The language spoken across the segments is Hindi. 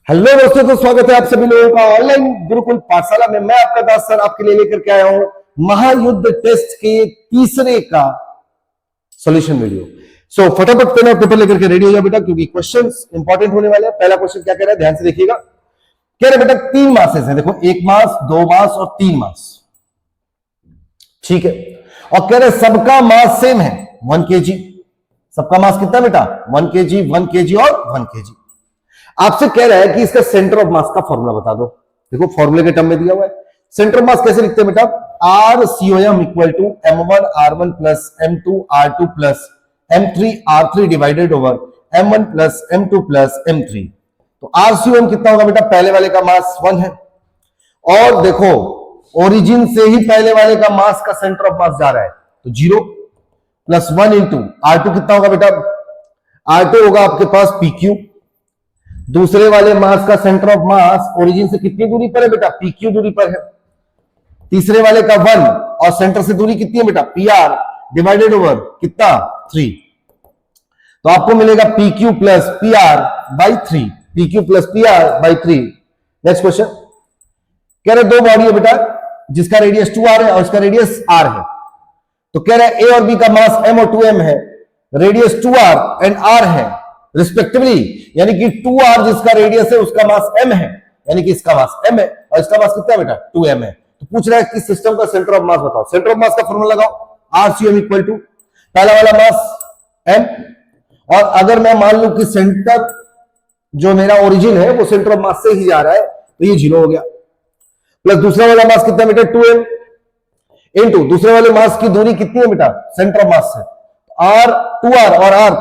हेलो दोस्तों, तो स्वागत है आप सभी लोगों का ऑनलाइन गुरुकुल पाठशाला में। मैं आपका दास सर आपके लिए लेकर के आया हूं महायुद्ध टेस्ट के तीसरे का सॉल्यूशन वीडियो। सो फटाफट पेन और पेपर लेकर के रेडी हो जाओ बेटा, क्योंकि क्वेश्चंस इंपॉर्टेंट होने वाले हैं। पहला क्वेश्चन क्या कह रहा है, ध्यान से देखिएगा। कह रहे बेटा 3 मासेस हैं, देखो 1 मास, 2 मास और 3 मास, ठीक है। और कह रहे सबका मास सेम है 1 kg। सबका मास कितना बेटा 1 kg, 1 kg और 1 kg। आपसे कह रहा है कि इसका सेंटर ऑफ मास का फॉर्मूला बता दो। देखो फॉर्मूले के टर्म में दिया हुआ है। सेंटर ऑफ मास कैसे लिखते हैं बेटा, RCOM equal to M1 R1 plus M2 R2 plus M3 R3 divided over M1 plus M2 plus M3। तो RCOM कितना होगा बेटा, पहले वाले का मास 1 है, और देखो ओरिजिन से ही पहले वाले का मास का सेंटर ऑफ मास जा रहा है, तो 0 प्लस 1 इंटू R2 कितना होगा बेटा, R2 होगा आपके पास PQ। दूसरे वाले मास का सेंटर ऑफ मास ओरिजिन से कितनी दूरी पर है बेटा, PQ दूरी पर है। तीसरे वाले का 1 और सेंटर से दूरी कितनी है बेटा, PR डिवाइडेड ओवर कितना 3। तो आपको मिलेगा PQ plus PR by 3, PQ plus PR by 3। Next question कह रहे दो बॉडी है बेटा, जिसका रेडियस 2R है और इसका रेडियस R है। तो कह रहा है A और B का मास M और 2M है, रेडियस 2R एंड R है रिस्पेक्टिवली, यानी कि 2R जिसका रेडियस है उसका मास M है, यानी कि इसका मास M है और इसका मास कितना है बेटा 2M है। तो पूछ रहा है कि सिस्टम का सेंटर ऑफ मास बताओ। सेंटर ऑफ मास का फॉर्मूला लगाओ, RCM इक्वल टू पहला वाला मास M, और अगर मैं मान लूं कि सेंटर जो मेरा ओरिजिन है वो सेंटर ऑफ मास से ही जा रहा है, तो ये 0 हो गया। प्लस दूसरा वाला मास कितना बेटा 2M इंटू दूसरे वाले मास की दूरी कितनी है बेटा सेंटर ऑफ मास से, R 2R और R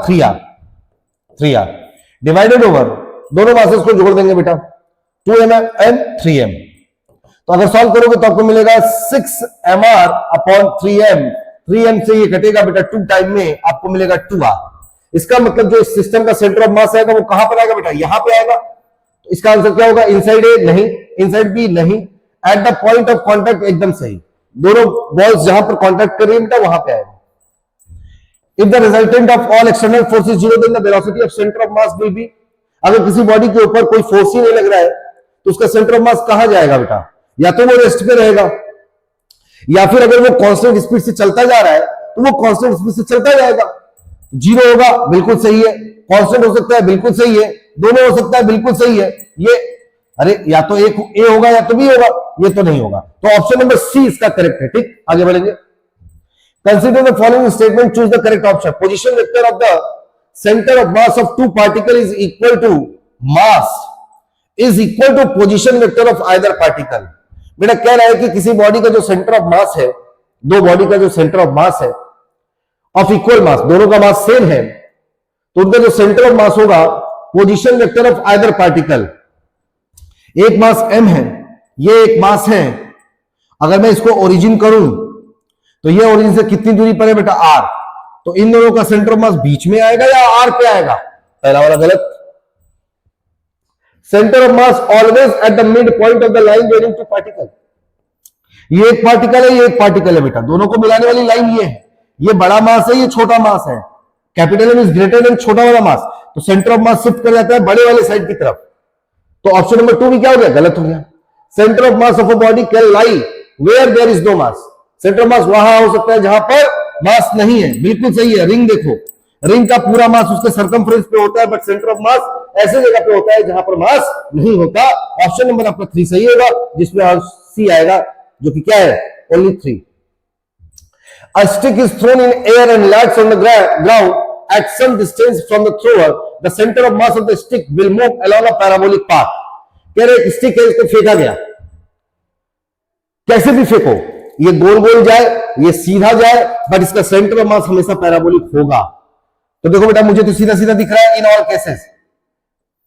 3R डिवाइडेड ओवर दोनों मासेस को जोड़ देंगे बेटा 2M एंड 3M। तो अगर सॉल्व करोगे तो आपको मिलेगा 6mr अपॉन 3M। 3M से ये घटेगा बेटा 2 टाइम में आपको मिलेगा 2R। इसका मतलब जो इस सिस्टम का सेंटर ऑफ मास आएगा वो कहां पर आएगा बेटा, यहां पे आएगा। तो इसका आंसर क्या होगा, इनसाइड ए नहीं, इनसाइड बी नहीं, eight the point of contact एकदम सही। दोनों बॉल्स जहां पर कॉन्टैक्ट कर रही है बेटा वहां पे आएगा। If the resultant of all external force is 0, then the velocity of center of mass will be। अगर किसी बॉडी के ऊपर कोई फोर्स ही नहीं लग रहा है तो उसका सेंटर ऑफ मास कहां जाएगा बेटा, या तो वो रेस्ट पे रहेगा, या फिर अगर वो कांस्टेंट स्पीड से चलता जा रहा है तो वो कांस्टेंट स्पीड से चलता जाएगा। 0 होगा, बिल्कुल सही है। कांस्टेंट हो सकता है, बिल्कुल सही है। दोनों हो सकता है, बिल्कुल सही है। ये अरे या तो एक ए होगा या तो बी होगा, ये तो नहीं होगा। तो ऑप्शन नंबर सी इसका करेक्ट है। ठीक, आगे बढ़ेंगे। Consider the following statement, choose the correct option. Position vector of the center of mass of two particles is equal to mass is equal to position vector of either particle। बेटा कह रहा है कि किसी बॉडी का जो सेंटर ऑफ मास है, दो बॉडी का जो सेंटर ऑफ मास है ऑफ इक्वल मास, दोनों का मास सेम है, तो उनका जो सेंटर ऑफ मास होगा position vector of either particle. एक मास m है, ये एक मास है। अगर मैं इसको ओरिजिन करूं तो ये ओरिजिन से कितनी दूरी पर है बेटा R, तो इन दोनों का सेंटर ऑफ मास बीच में आएगा या R पे आएगा, पहला वाला गलत। Centre of mass always at the mid point of the line joining two particle. ये एक पार्टिकल है, ये एक पार्टिकल है बेटा, दोनों को मिलाने वाली लाइन ये है। ये बड़ा मास है, ये छोटा मास है। Capital M is greater then छोटा वाला मास, तो सेंटर ऑफ मास शिफ्ट कर जाता है बड़े वाले साइड की तरफ। तो ऑप्शन नंबर 2 भी क्या हो गया, गलत हो गया। Centre of mass of a body can lie where there is no mass. Centre of mass वहां हो सकता है जहां पर मास नहीं है, बिल्कुल सही है। रिंग देखो, रिंग का पूरा मास उसके सर्कमफ्रेंस पे होता है, बट सेंटर ऑफ मास ऐसे जगह पे होता है जहां पर मास नहीं होता। ऑप्शन नंबर आपका 3 सही होगा, जिसमें सी आएगा, जो कि क्या है only 3। A stick is thrown in air and lands on the ground at some distance from the thrower. The center of mass of the stick will move along a parabolic path। कह रहे एक स्टिक है, इसको फेंका गया, कैसे भी फेंको, ये गोल गोल जाए, ये सीधा जाए, बट इसका सेंटर ऑफ मास हमेशा पैराबोलिक होगा। तो देखो बेटा मुझे तो सीधा सीधा दिख रहा है इन ऑल केसेस।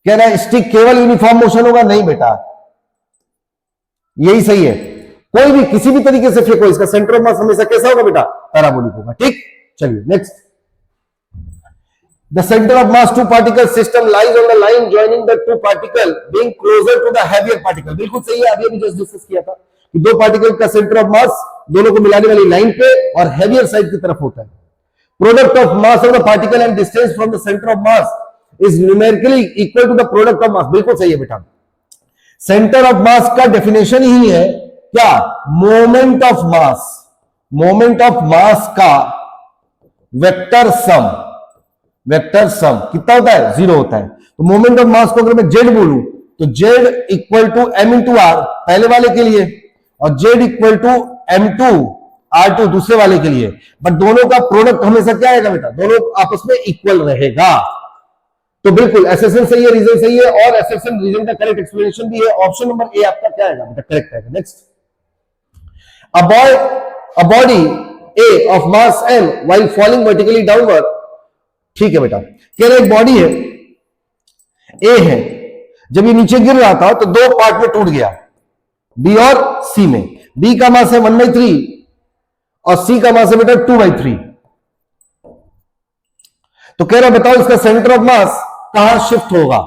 कह रहा है स्टिक केवल यूनिफॉर्म मोशन होगा, नहीं बेटा यही सही है। कोई भी किसी भी तरीके से फेंको, इसका सेंटर ऑफ मास हमेशा कैसा होगा बेटा, पैराबोलिक होगा। ठीक, चलिए next. The center of mass two particle system lies on the line joining the two particle being closer to the heavier particle। बिल्कुल सही है, अभी जस्ट डिस्कस किया था कि दो पार्टिकल का सेंटर ऑफ मास दोनों को मिलाने वाली लाइन पे और हेवियर साइड की तरफ होता है। Product of mass of the particle and distance from the centre of mass is numerically equal to the product of mass. बिल्कुल सही है बेटा, सेंटर ऑफ मास का डेफिनेशन ही है क्या? Moment of mass. Moment of mass का वेक्टर सम। वेक्टर सम कितना होता है? 0 होता है। तो मोमेंट ऑफ मास को अगर मैं जेड बोलूं तो Z equal to M into R पहले वाले के लिए, और Z equal to M two R two दूसरे वाले के लिए। बट दोनों का प्रोडक्ट हमेशा क्या आएगा बेटा? दोनों आपस में इक्वल रहेगा। तो बिल्कुल एसएसएन सही है, रीजन सही है, और एसएसएन रीजन का करेक्ट एक्सप्लेनेशन भी है। ऑप्शन नंबर ए आपका क्या आएगा बेटा? करेक्ट आएगा। Next, a body A of mass m while falling vertically downward, ठीक है बेटा, कह रहे एक बॉडी है ए है, जब ये नीचे गिर रहा था तो दो पार्ट में टूट गया, बी और सी में। बी का मास है 1/3 और सी का मास है बेटा 2/3। तो कह रहा बताओ इसका सेंटर ऑफ मास कहां शिफ्ट होगा?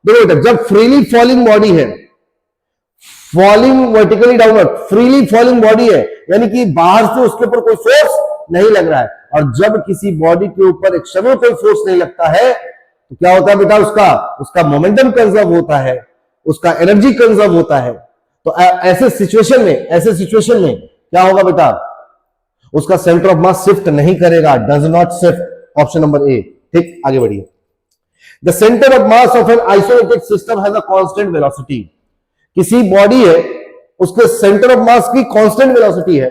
देखो बेटा, जब फ्रीली फॉलिंग बॉडी है, falling vertically downward, freely falling body है, यानी कि बाहर से उसके ऊपर कोई फोर्स नहीं लग रहा है, और जब किसी बॉडी के ऊपर एक्सटर्नल कोई फोर्स नहीं लगता है तो क्या होता है बेटा? उसका मोमेंटम कंजर्व होता है, उसका एनर्जी कंजर्व होता है। तो ऐसे सिचुएशन में क्या होगा बेटा? उसका सेंटर ऑफ मास शिफ्ट नहीं करेगा, does not shift. Option number ए। ठीक, आगे बढ़िए। The centre of mass of an isolated system has a constant velocity. किसी बॉडी है, उसके सेंटर ऑफ मास की कांस्टेंट वेलोसिटी है।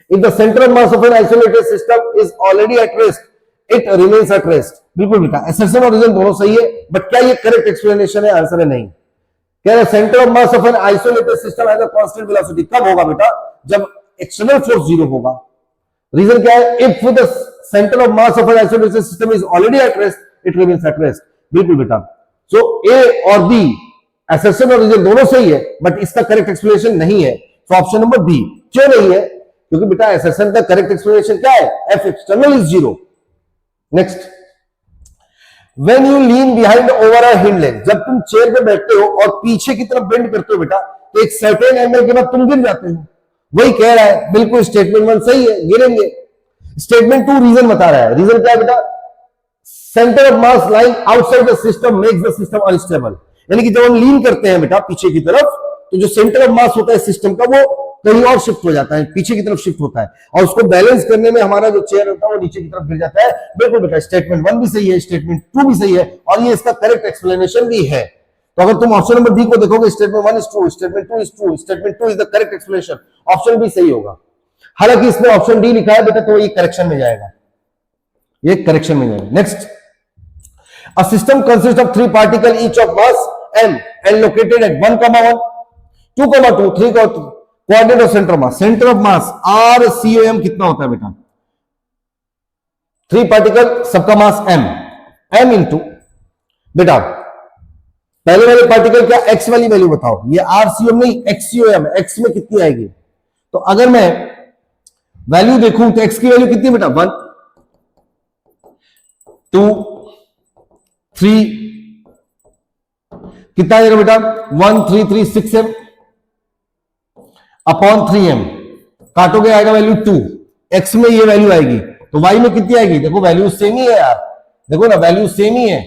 If the centre of mass of an isolated system is already at rest, it remains at rest. बिल्कुल बेटा, एसएसएम और रीजन दोनों सही है, बट क्या ये करेक्ट एक्सप्लेनेशन है? आंसर है नहीं। कह रहे centre of mass of an isolated system has a constant velocity कब होगा बेटा? जब एक्सटर्नल फोर्स 0 होगा। रीजन क्या है? If the centre of mass of an isolated system is already at rest, it remains at rest. बिल्कुल बेटा। सो ए और बी, एसएसएम और रीजन दोनों सही है, बट इसका करेक्ट एक्सप्लेनेशन नहीं है। तो ऑप्शन नंबर बी। क्यों नहीं है? क्योंकि बेटा एसएसएम का करेक्ट एक्सप्लेनेशन क्या है? F external is 0। Next, when you lean behind over a hind leg, जब तुम चेयर पे बैठते हो और पीछे की तरफ बेंड करते हो बेटा, तो एक सर्टेन एंगल के बाद तुम गिर जाते हो। वही कह रहा है, बिल्कुल स्टेटमेंट 1 सही है, गिरेंगे। स्टेटमेंट 2 रीजन बता रहा है। रीजन क्या है बेटा? Centre of mass lying outside the system makes the system unstable. यानी कि जब हम लीन करते हैं बेटा पीछे की तरफ, तो जो सेंटर ऑफ मास होता है सिस्टम का, वो कहीं और शिफ्ट हो जाता है, पीछे की तरफ शिफ्ट होता है, और उसको बैलेंस करने में हमारा जो चेयर होता है वो नीचे की तरफ गिर जाता है। बिल्कुल बेटा, स्टेटमेंट 1 भी सही है, स्टेटमेंट 2 भी सही है, और ये इसका करेक्ट एक्सप्लेनेशन भी है। तो अगर तुम ऑप्शन नंबर डी को देखोगे, statement 1 is true, statement 2 is true, statement 2 is the correct explanation, option B सही होगा। हालांकि इसमें ऑप्शन डी लिखा है बेटा, तो ये करेक्शन में जाएगा, ये करेक्शन में जाएगा। Next, a system consists of 3 particles each of mass m and located at 1,1, 2,2, 3, coordinate of center of mass. Center of mass RCOM कितना होता है बेटा? 3 पार्टिकल, सबका मास m इंटू बेटा पहले वाले पार्टिकल क्या x वाली वैल्यू बताओ? ये RCOM नहीं, XCOM। x में कितनी आएगी? तो अगर मैं वैल्यू देखूं तो x की वैल्यू कितनी बेटा? 1, 2, 3, कितना आएगा बेटा? 1,336m अपॉन 3m, काटोगे आएगा वैल्यू 2। x में ये वैल्यू आएगी, तो y में कितनी आएगी? देखो वैल्यू सेम ही है यार, देखो ना वैल्यू सेम ही है,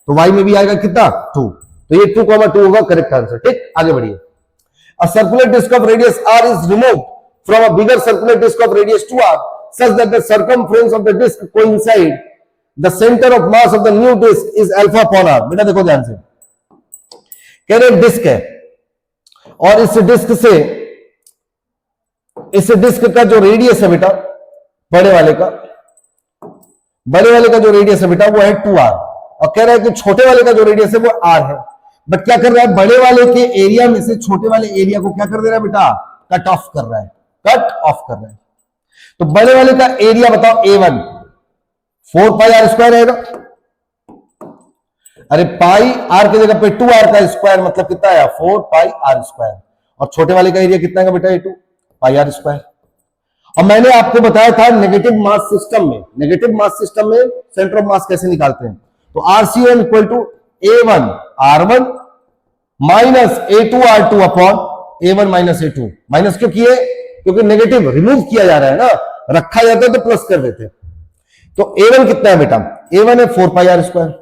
तो y में भी आएगा कितना? 2। तो ये 2,2 होगा करेक्ट आंसर। ठीक, आगे बढ़िए। A circular disc of radius r is removed from a bigger circular disc of radius 2r such that the circumference of the disc coincide. The center of mass of the new disc is alpha upon r. बेटा देखो ध्यान से, कह रहे डिस्क है, और इस डिस्क का जो रेडियस है बेटा, बड़े वाले का जो रेडियस है बेटा वो है 2r, और कह रहा है कि छोटे वाले का जो रेडियस है वो r है। बट क्या कर रहा है? बड़े वाले के एरिया में से छोटे वाले एरिया को क्या कर दे रहा है बेटा? कट ऑफ कर रहा है, कट ऑफ कर रहा है। तो बड़े वाले का एरिया बताओ, A1 4πr² रहेगा। अरे पाई आर की जगह पे 2r का स्क्वायर, मतलब कितना आया? 4πr²। और छोटे वाले का एरिया कितना है बेटा? A2 πr²। और मैंने आपको बताया था नेगेटिव मास सिस्टम में सेंटर ऑफ मास कैसे निकालते हैं। तो RCOM equal to A1 R1 minus A2 R2 upon A1 minus A2। Minus क्यों किए? क्योंकि नेगेटिव रिमूव किया जा रहा है ना, रखा जाता है तो प्लस कर देते। तो A1 कितना है बेटा? A1 है 4πr²।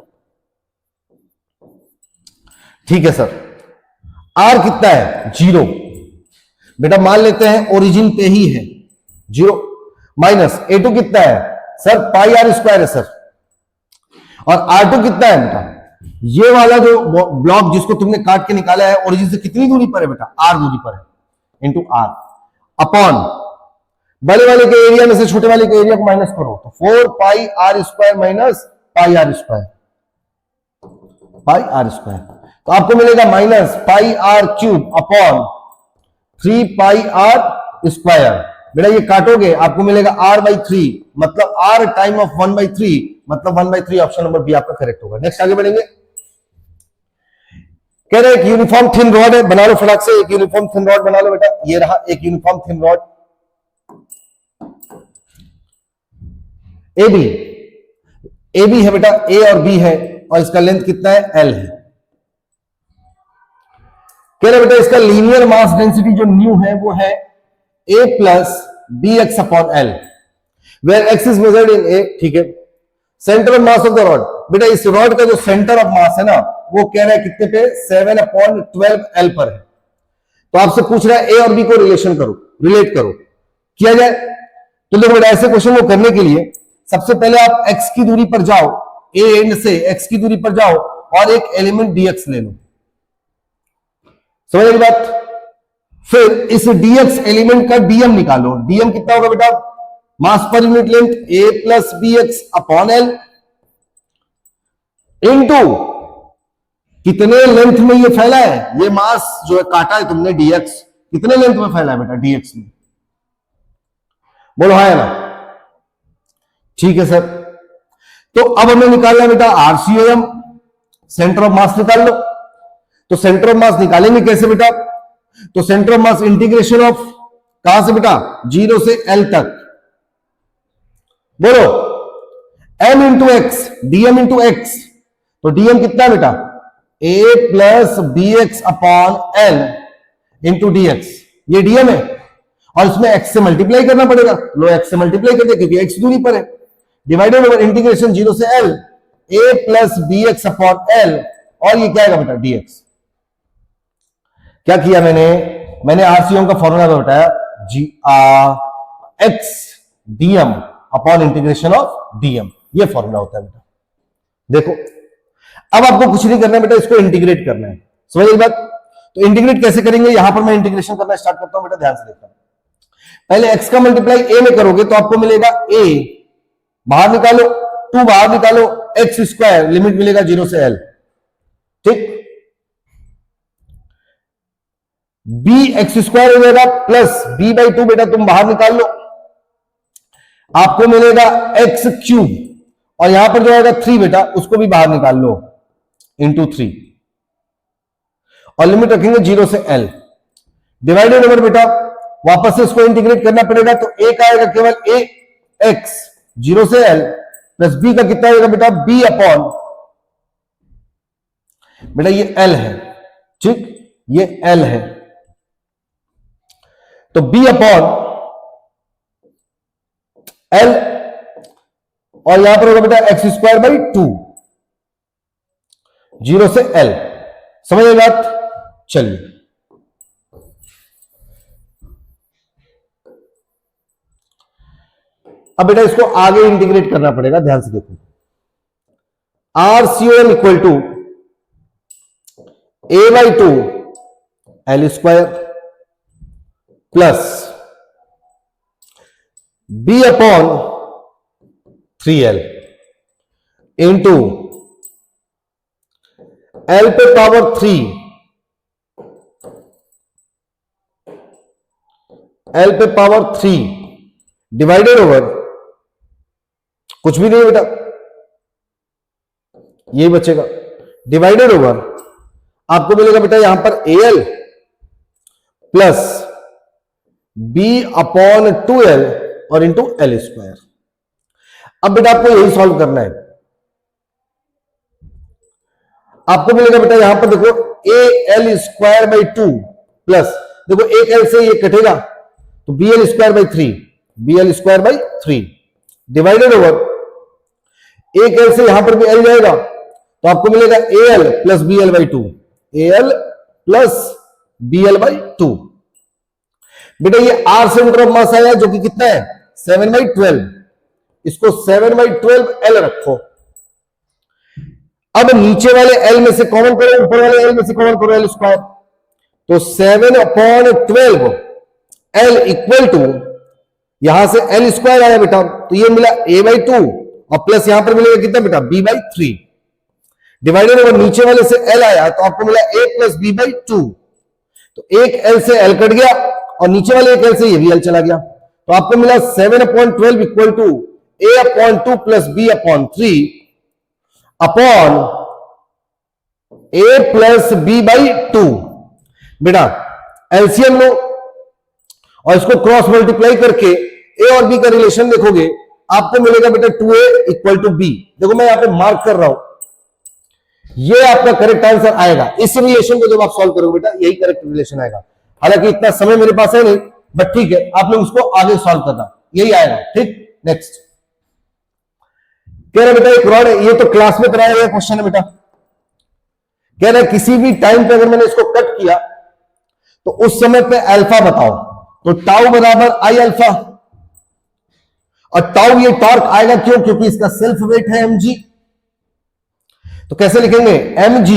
ठीक है सर। आर कितना है 0, बेटा मान लेते हैं ओरिजिन पे ही है 0, माइनस A2 कितना है सर पाई आर स्क्वायर है सर, और R2 कितना है बेटा ये वाला जो ब्लॉक जिसको तुमने काट के निकाला है ओरिजिन से कितनी दूरी पर है बेटा R दूरी पर है, इंटू R अपॉन बड़े वाले के एरिया में से छोटे वाले के एरिया को माइनस करो तो 4 pi r square minus pi r square, pi r square, तो आपको मिलेगा minus pi r cube upon 3 pi r square. बेटा ये काटोगे आपको मिलेगा r/3, मतलब r टाइम ऑफ 1/3, मतलब 1/3 ऑप्शन नंबर बी आपका करेक्ट होगा। नेक्स्ट आगे बढ़ेंगे, कह रहे हैं एक यूनिफॉर्म थिन रॉड है, बना लो फटाक से एक यूनिफॉर्म थिन रॉड बना लो बेटा, ये रहा एक uniform thin rod A B है बेटा, ए और बी है और इसका लेंथ कितना है एल है। कह रहे बेटा इसका लीनियर मास डेंसिटी जो न्यू है वो है a plus B x upon l, where x is measured in a, ठीक है। Centre of mass of the rod, बेटा इस रॉड का जो सेंटर ऑफ मास है ना वो कह रहा है कितने पे 7/12 एल पर है, तो आपसे पूछ रहा है ए और बी को रिलेट करो, किया जाए तो देखो बेटा ऐसे क्वेश्चन को करने के लिए सबसे पहले आप x की दूरी पर जाओ, a एंड से x की दूरी पर जाओ और एक एलिमेंट dx ले लो, समझ रही बात। फिर इस dx एलिमेंट का dm निकालो, dm कितना होगा बेटा मास पर unit length a plus B x upon l into कितने लेंथ में ये फैला है, ये मास जो है काटा है तुमने dx कितने लेंथ में फैला है बेटा dx में, बोलो हाँ ना, ठीक है सर। तो अब हमें निकालना है बेटा RCOM, सेंटर ऑफ मास निकाल लो। तो सेंटर ऑफ मास निकालेंगे कैसे बेटा, तो centre of mass integration of कहां से बेटा 0 से L तक, बोलो m into x dm into x, तो dm कितना है बेटा a plus B x upon L into dx, ये dm है और इसमें x से मल्टीप्लाई करना पड़ेगा, लो x से मल्टीप्लाई कर दे क्योंकि x दूरी पर है, डिवाइडेड ओवर इंटीग्रेशन 0 से L a plus B x upon L, और ये क्या आएगा बेटा dx। क्या किया मैंने RCOM का फॉर्मूला बताया x dm upon integration of dm, ये फॉर्मूला होता है बेटा। देखो अब आपको कुछ नहीं करना है बेटा, इसको इंटीग्रेट करना है, समझ गई बात। तो इंटीग्रेट कैसे करेंगे, यहां पर मैं इंटीग्रेशन करना स्टार्ट करता हूं बेटा, ध्यान से देखना। पहले x का मल्टीप्लाई a में करोगे तो आपको मिलेगा a, बाहर निकालो 2 बाहर निकालो एक्स स्क्वायर, लिमिट मिलेगा 0 से L, ठीक। बी एक्स स्क्वायर हो जाएगा प्लस b/2 बेटा तुम बाहर निकाल लो, आपको मिलेगा एक्स क्यूब, और यहां पर जो आएगा 3 बेटा उसको भी बाहर निकाल लो इंटू 3, और लिमिट रखेंगे 0 से L, डिवाइडेड ओवर बेटा वापस से इसको इंटीग्रेट करना पड़ेगा, तो a का आएगा केवल a x 0 से L प्लस b का कितना आएगा बेटा b अपॉन, बेटा ये L है, ठीक, ये L है, तो b अपॉन L, और यहां पर होगा बेटा एक्स स्क्वायर बाई 2 0 से L, समझ गए बात। चलिए अब बेटा इसको आगे इंटीग्रेट करना पड़ेगा, ध्यान से देखो। RCOM equal to a/2 L square plus b upon 3L into L पे पावर 3, L पे पावर 3 डिवाइडेड ओवर कुछ भी नहीं बेटा, यही बचेगा, डिवाइडेड ओवर आपको मिलेगा बेटा यहां पर AL plus b upon 2L और इंटू L स्क्वायर। अब बेटा आपको यही सॉल्व करना है, आपको मिलेगा बेटा यहां पर देखो AL स्क्वायर बाई 2 प्लस देखो एक L से ये कटेगा तो BL square by 3, BL square by 3 divided over एक L से यहां पर भी L जाएगा तो आपको मिलेगा AL plus BL by 2, AL plus BL/2। बेटा ये R सेंटर ऑफ मास आया जो कि कितना है 7/12, इसको 7/12 L रखो। अब नीचे वाले L में से कॉमन करो, ऊपर वाले L में से कॉमन करो L स्क्वायर, तो 7/12 L इक्वल टू, यहां से L स्क्वायर आया बेटा, तो ये मिला A/2 और प्लस यहां पर मिलेगा कितना बेटा B/3, डिवाइडेड ओवर नीचे वाले से L आया तो आपको मिला A + B/2, तो एक L से L कट गया और नीचे वाले एक L से ये भी L चला गया, तो आपको मिला 7/12 equal to A/2 plus B/3 upon A plus B/2। बेटा एलसीएम लो और इसको क्रॉस मल्टीप्लाई करके A और B का रिलेशन देखोगे, आपको मिलेगा बेटा 2A = B। देखो मैं यहां पे मार्क कर रहा हूं, ये आपका करेक्ट आंसर आएगा। इस रिलेशन को जब आप सॉल्व करोगे बेटा यही करेक्ट रिलेशन आएगा। हालांकि इतना समय मेरे पास है नहीं, बट ठीक है, आप लोग उसको आगे सॉल्व करना, यही आएगा। ठीक, नेक्स्ट कह रहा बेटा एक रॉड है, ये तो क्लास में कराया गया क्वेश्चन है बेटा। कह रहा किसी भी टाइम पे अगर मैंने इसको कट किया तो उस समय पे अल्फा बताओ, तो टाउ बराबर आई अल्फा, और टाउ ये टॉर्क आएगा क्यों, क्योंकि इसका सेल्फ वेट है mg। तो कैसे लिखेंगे mg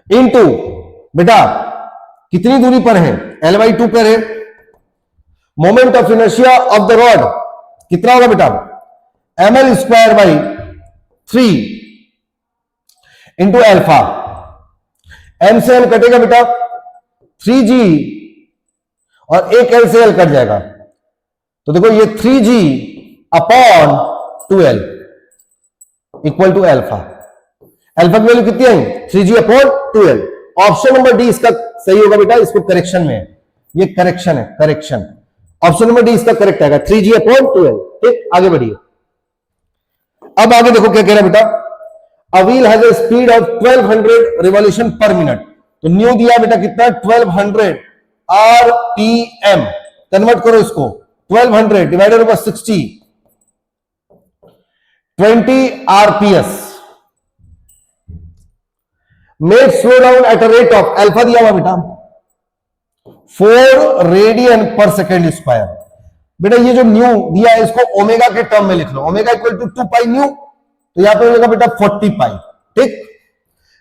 इंटू बेटा कितनी दूरी पर है L/2 पर है, moment of inertia of the rod कितना होगा बेटा mL²/3 इंटू अल्फा। m से m कटेगा बेटा 3g और एक L से L कट जाएगा, तो देखो ये 3g upon 2L equal to alpha. Alpha की वैल्यू कितनी आई 3g upon 2L। Option number D इसका सही होगा बेटा, इसको करेक्शन में है, ये करेक्शन है, करेक्शन। ऑप्शन नंबर डी इसका करेक्ट आएगा 3g अपॉन 2L। ठीक, आगे बढ़िए। अब आगे देखो क्या कह रहा है बेटा, a wheel has a speed of 1200 revolution पर मिनट। तो न्यू दिया बेटा कितना 1200 RPM, कन्वर्ट करो इसको 1200 divided by 60, 20 RPS। Make slow down at a rate of, alpha दिया हुआ बेटा 4 रेडियन पर सेकेंड स्क्वायर। बेटा ये जो न्यू दिया है इसको ओमेगा के टर्म में लिख लो, omega equal to 2 pi nu, तो यहां पे मिलेगा बेटा 40 पाई। ठीक,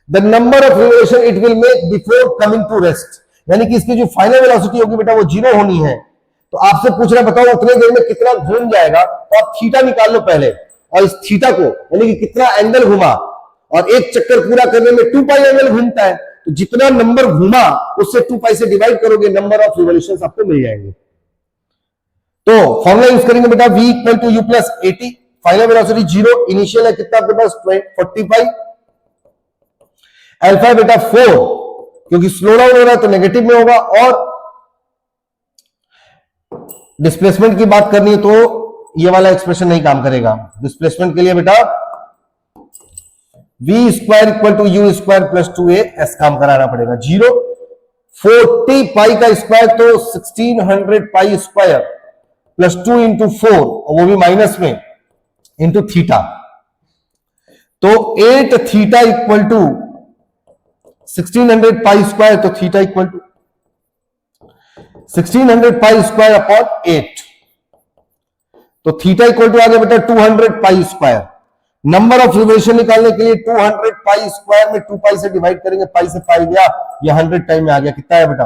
the number of revolution it will make before coming to rest, यानी कि इसकी जो फाइनल वेलोसिटी होगी बेटा वो 0 होनी है। तो आपसे पूछ रहा है बताओ उतने देर में कितना घूम जाएगा, तो आप थीटा निकाल लो पहले, और इस थीटा को यानी कि कितना एंगल घुमा, और एक चक्कर पूरा करने में 2 पाई एंगल घूमता है, तो जितना नंबर घुमा उससे 2 पाई से डिवाइड करोगे, नंबर ऑफ रिवोल्यूशंस आपको मिल जाएंगे। तो फॉर्मूला यूज करेंगे बेटा v = u + 80, final velocity 0, initial है कितना आपके पास 45, अल्फा बेटा 4, क्योंकि स्लो डाउन हो रहा है तो नेगेटिव में होगा, और डिस्प्लेसमेंट की बात करनी है तो ये वाला एक्सप्रेशन नहीं काम करेगा। डिस्प्लेसमेंट के लिए बेटा v² = u² + 2as काम कराना पड़ेगा। 0 40 पाई का स्क्वायर तो 1600 पाई स्क्वायर प्लस 2 × 4, वो भी माइनस में, इंटू थीटा, तो 8 theta equal to 1600 pi square, तो theta equal to 1600 pi square upon 8, तो थीटा इक्वल टू आ गया बेटा 200 pi square. Number of revolution निकालने के लिए 200 पाई स्क्वायर में 2 पाई से डिवाइड करेंगे, पाई से पाई गया, ये 100 टाइम में आ गया, कितना है बेटा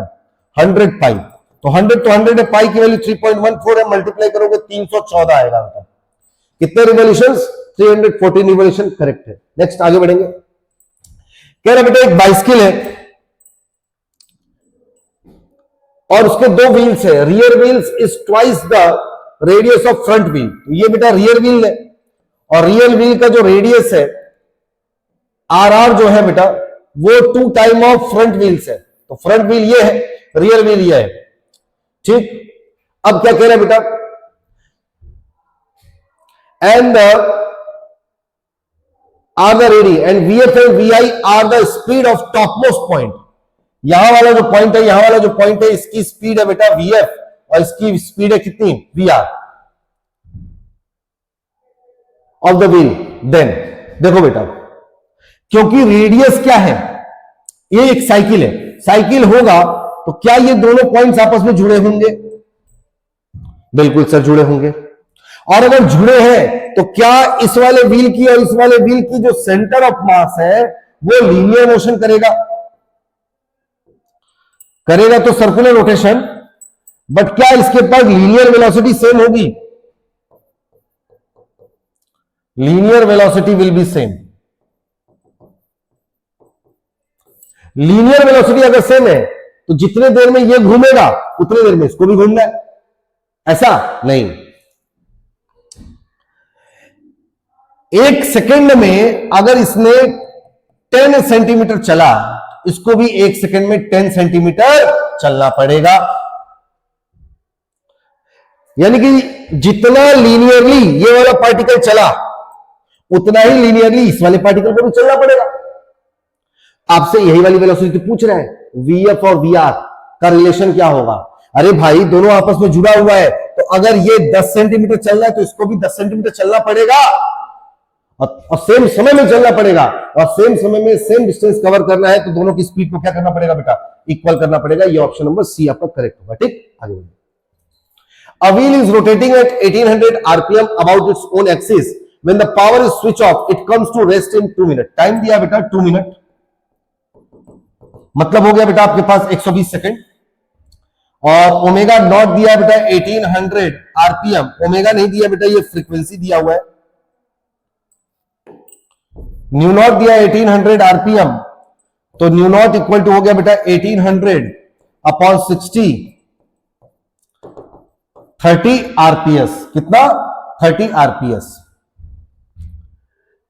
100 पाई, तो 100 तो 100 है, पाई की वैल्यू 3.14 है, मल्टीप्लाई करोगे 314 आएगा बेटा। कितने रिवोल्यूशंस 314 रिवोल्यूशन, करेक्ट है। नेक्स्ट आगे बढ़ेंगे। कह रहा बेटा एक बाइसिकल है और उसके 2 व्हील्स है, rear wheels is twice the radius of front wheel. ये बेटा रियर व्हील है और रियर व्हील का जो रेडियस है RR जो है बेटा वो 2 टाइम ऑफ फ्रंट व्हील्स है, तो फ्रंट व्हील ये है, रियर व्हील ये है। ठीक, अब क्या कह रहा है बेटा, and are the radii and VF and VI are the speed of topmost point. यहां वाला जो पॉइंट है, यहां वाला जो पॉइंट है, इसकी स्पीड है बेटा VF और इसकी स्पीड है कितनी VR of the wheel. Then देखो बेटा, क्योंकि रेडियस क्या है, ये एक साइकिल है, साइकिल होगा तो क्या ये दोनों पॉइंट्स आपस में जुड़े होंगे? बिल्कुल सर जुड़े होंगे। और अगर जुड़े हैं तो क्या इस वाले व्हील की और इस वाले व्हील की जो सेंटर ऑफ मास है वो लीनियर मोशन करेगा? करेगा तो सर्कुलर रोटेशन, बट क्या इसके पास लीनियर वेलोसिटी सेम होगी? Linear velocity will be same. Linear velocity अगर सेम है तो जितने देर में ये घूमेगा उतने देर में इसको भी घूमना है, ऐसा नहीं। 1 सेकंड में अगर इसने 10 सेंटीमीटर चला, इसको भी 1 सेकंड में 10 सेंटीमीटर चलना पड़ेगा। यानी कि जितना लीनियरली ये वाला पार्टिकल चला उतना ही लीनियरली इस वाले पार्टिकल को भी चलना पड़ेगा। आपसे यही वाली वेलोसिटी पूछ रहा है, वीएफ और वीआर का रिलेशन क्या होगा? अरे भाई दोनों आपस में जुड़ा हुआ है, तो अगर ये 10 सेंटीमीटर चल रहा है तो इसको भी 10 सेंटीमीटर चलना पड़ेगा और सेम समय में चलना पड़ेगा, और सेम समय में सेम डिस्टेंस कवर करना है तो दोनों की स्पीड को क्या करना पड़ेगा बेटा? इक्वल करना पड़ेगा। ये ऑप्शन नंबर सी आपका करेक्ट होगा। ठीक, आगे बढ़िए। A wheel is rotating at 1800 rpm about its own axis. When the power is switched off, it comes to rest in 2 minutes. Time दिया बेटा 2 मिनट, मतलब हो गया बेटा आपके पास 120 सेकंड। और ओमेगा नॉट दिया बेटा 1800 आरपीएम, ओमेगा नहीं दिया बेटा, ये फ्रीक्वेंसी दिया हुआ है। न्यू नॉट दिया 1800 आरपीएम, तो न्यू नॉट इक्वल टू हो गया बेटा 1800 अपॉन 60, 30 आरपीएस। कितना? 30 आरपीएस।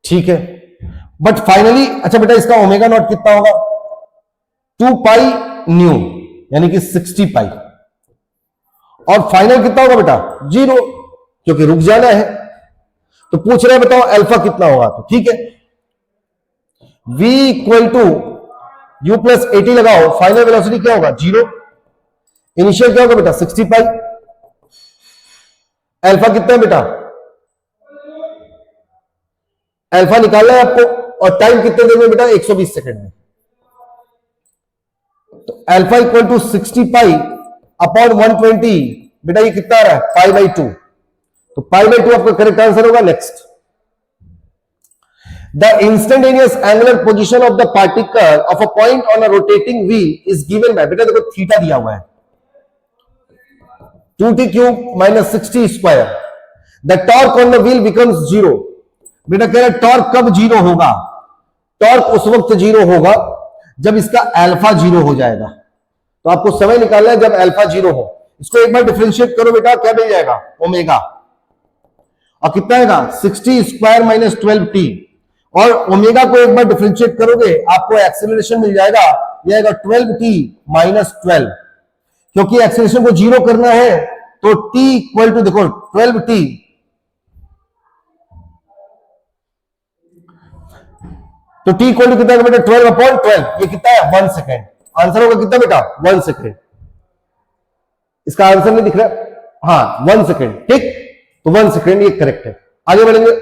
ठीक है, बट फाइनली अच्छा बेटा इसका ओमेगा नॉट कितना होगा? 2 पाई न्यू, यानी कि 60 पाई। और फाइनल कितना होगा बेटा? 0, क्योंकि रुक जाना है। तो पूछ रहे हैं बताओ अल्फा कितना होगा? तो ठीक है, v equal to u plus 80 लगाओ, फाइनल वेलोसिटी क्या होगा? 0। इनिशियल क्या होगा बेटा? 60 पाई। अल्फा कितना है बेटा? अल्फा निकालना है आपको, और टाइम कितने देर में बेटा? 120 सेकंड में। तो alpha equal to 60 pi upon 120, बेटा ये कितना आ रहा है? Pi by 2। तो पाई बाई 2 आपका करेक्ट आंसर होगा। Next, the instantaneous angular position of the particle of a point on a rotating wheel is given by, बेटा देखो थीटा दिया हुआ है 2t cube minus 60 square. The torque on the wheel becomes 0। बेटा कह रहा है टॉर्क कब 0 होगा? टॉर्क उस वक्त 0 होगा जब इसका अल्फा 0 हो जाएगा। तो आपको समय निकालना है जब अल्फा 0 हो। इसको एक बार डिफरेंशिएट करो बेटा, क्या मिल जाएगा? ओमेगा, और कितना आएगा? 60 स्क्वायर माइनस 12t। और ओमेगा को एक बार डिफरेंशिएट करोगे आपको एक्सेलरेशन मिल जाएगा, यह आएगा 12t माइनस 12। क्योंकि एक्सेलरेशन को 0 करना है तो t इक्वल टू देखो 12t, तो t इक्वल टू कितना है बेटा? 12 अपॉन 12। ये कितना है? 1 सेकेंड। आंसर होगा कितना बेटा? 1 सेकेंड। इसका आंसर नहीं दिख रहा? हाँ 1 सेकेंड। ठीक, तो 1 सेकेंड ये करेक्ट है। आगे बढ़ेंगे।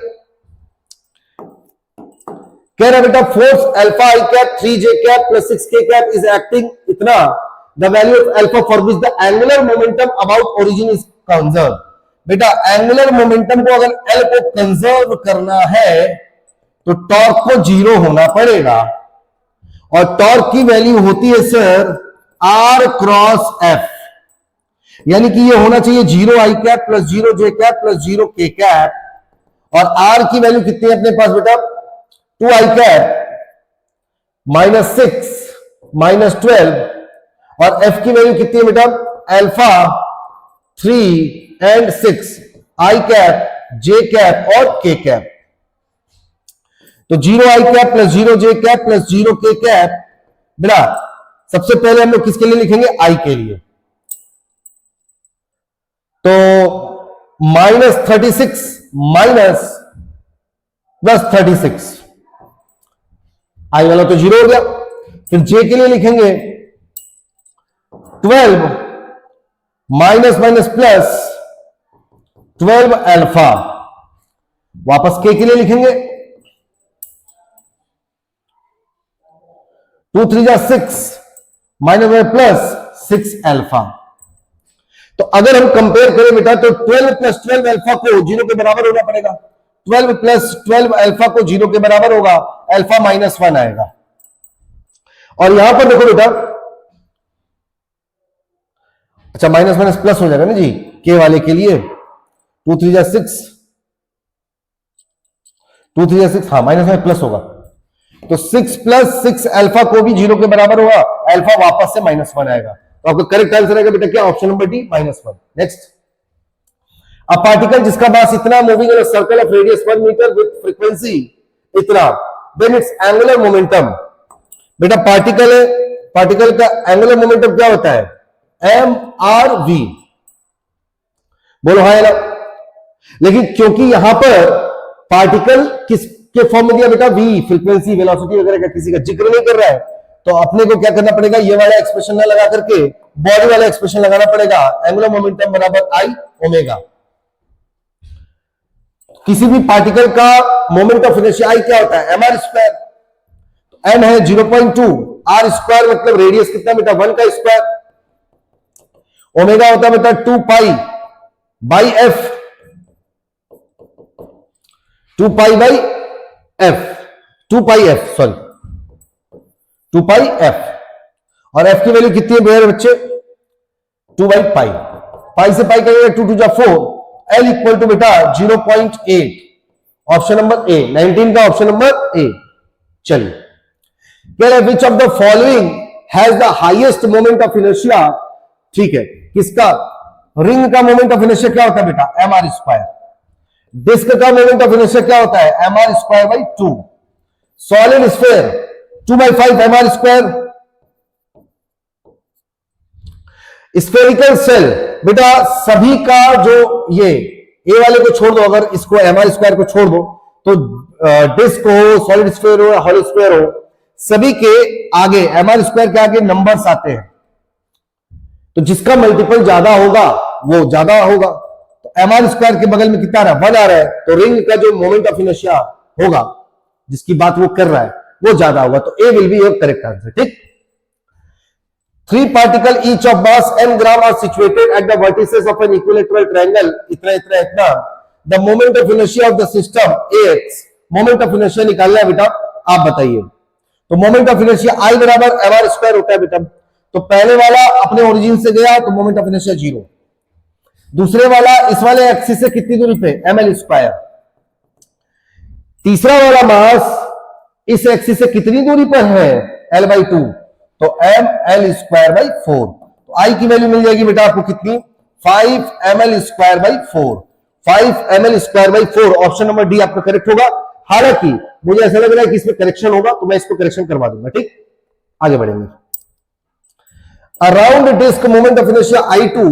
कह रहा बेटा force alpha i cap 3j cap plus 6k cap is acting इतना, the value of alpha for which the angular momentum about origin is conserve. बेटा एंगुलर मोमेंटम को अगर L को कंजर्व करना है तो टॉर्क को 0 होना पड़ेगा, और टॉर्क की वैल्यू होती है सर R क्रॉस F, यानी कि ये होना चाहिए 0 आई कैप प्लस 0 जे कैप प्लस 0 के कैप। और R की वैल्यू कितनी है अपने पास बेटा? 2 आई कैप माइनस 6 माइनस 12, और F की वैल्यू कितनी है बेटा? Alpha 3 and 6 I cap J cap और के कैप। तो 0 आई कैप प्लस 0 जे कैप प्लस 0 के कैप, बेटा सबसे पहले हम लोग किसके लिए लिखेंगे? आई के लिए। तो माइनस 36 माइनस प्लस 36, आई वाला तो 0 हो गया। फिर जे के लिए लिखेंगे 12 माइनस माइनस प्लस 12 अल्फा, वापस के लिए लिखेंगे 2 3 जा 6 माइनस में प्लस 6 अल्फा। तो अगर हम कंपेयर करें बेटा तो 12 प्लस 12 अल्फा को 0 के बराबर होना पड़ेगा। 12 प्लस 12 अल्फा को 0 के बराबर होगा, अल्फा -1 आएगा। और यहां पर देखो बेटा, अच्छा माइनस माइनस प्लस हो जाएगा ना जी के वाले के लिए, 2 3 जा 6, 2 3 जा 6, हाँ माइनस में प्लस होगा। तो 6 प्लस 6 अल्फा को भी 0 के बराबर होगा, अल्फा वापस से -1 आएगा। तो आपका करेक्ट आंसर आएगा बेटा क्या, option number D -1। Next, a particle जिसका मास इतना moving in a circle of radius 1 metre with frequency इतना, देन इट्स एंगुलर मोमेंटम। बेटा पार्टिकल है, पार्टिकल का एंगुलर मोमेंटम क्या होता है, mRv। बोलो हाँ या ना। लेकिन क्योंकि यहां पर पार्टिकल किसके फॉर्म में दिया बेटा, v, फ्रीक्वेंसी वेलोसिटी वगैरह का किसी का जिक्र नहीं कर रहा है, तो अपने को क्या करना पड़ेगा, ये वाला एक्सप्रेशन ना लगा करके बॉडी वाला एक्सप्रेशन लगाना पड़ेगा, एंगुलर मोमेंटम बराबर I ओमेगा। किसी भी पार्टिकल का मोमेंट ऑफ इनर्शिया I क्या होता है, mr स्क्वायर। m है 0.2, r स्क्वायर मतलब रेडियस कितना बेटा, 1 का स्क्वायर, ओमेगा होता है बेटा 2 pi by f, 2 pi by f, 2 pi f sorry 2 pi f। और f की वैल्यू कितनी है मेरे बच्चे, 2 बाई पाई, पाई से पाई करेंगे 2 2 जा 4, l इक्वल टू बेटा 0.8, ऑप्शन नंबर ए, 19 का ऑप्शन नंबर ए। चलिए, कह रहे which of the following has the highest moment of inertia. ठीक है, किसका, रिंग का मोमेंट ऑफ इनर्शिया क्या होता है बेटा, mr स्क्वायर। डिस्क का मोमेंट ऑफ इनर्शिया क्या होता है, mr square by 2। Solid sphere 2/5 mr square. Spherical shell बेटा सभी का जो ये ए वाले को छोड़ दो, अगर इसको mr स्क्वायर को छोड़ दो, तो डिस्क हो, सॉलिड स्फीयर हो, हॉलो स्फीयर हो, सभी के आगे mr स्क्वायर के आगे नंबर्स आते हैं। तो जिसका मल्टीपल ज्यादा होगा वो ज्यादा होगा। तो mr स्क्वायर के बगल में कितना आ रहा है, 1 आ रहा है, तो रिंग का जो मोमेंट ऑफ इनर्शिया होगा जिसकी बात वो कर रहा है वो ज्यादा होगा। तो A will be your correct answer. ठीक, 3 particle each of mass m gram are situated at the vertices of an equilateral triangle, इतना इतना इतना। The moment of inertia of the system ax, moment of inertia निकालना है बेटा, आप बताइए। तो मोमेंट ऑफ इनर्शिया I बराबर mr स्क्वायर होता है बेटा। तो पहले वाला अपने ओरिजिन से गया तो मोमेंट ऑफ इनर्शिया 0, दूसरे वाला इस वाले एक्सिस से कितनी दूरी पे, ml स्क्वायर, तीसरा वाला मास इस एक्सिस से कितनी दूरी पर है, l/2, तो ml स्क्वायर बाई 4। तो I की वैल्यू मिल जाएगी बेटा आपको कितनी, 5 ml square by 4, 5 ml square by 4, option number D आपका करेक्ट होगा। हालांकि मुझे ऐसा लग रहा है कि इसमें करेक्शन होगा, तो मैं इसको करेक्शन करवा दूंगा। ठीक, आगे बढ़ेंगे। Around the disk moment of inertia I2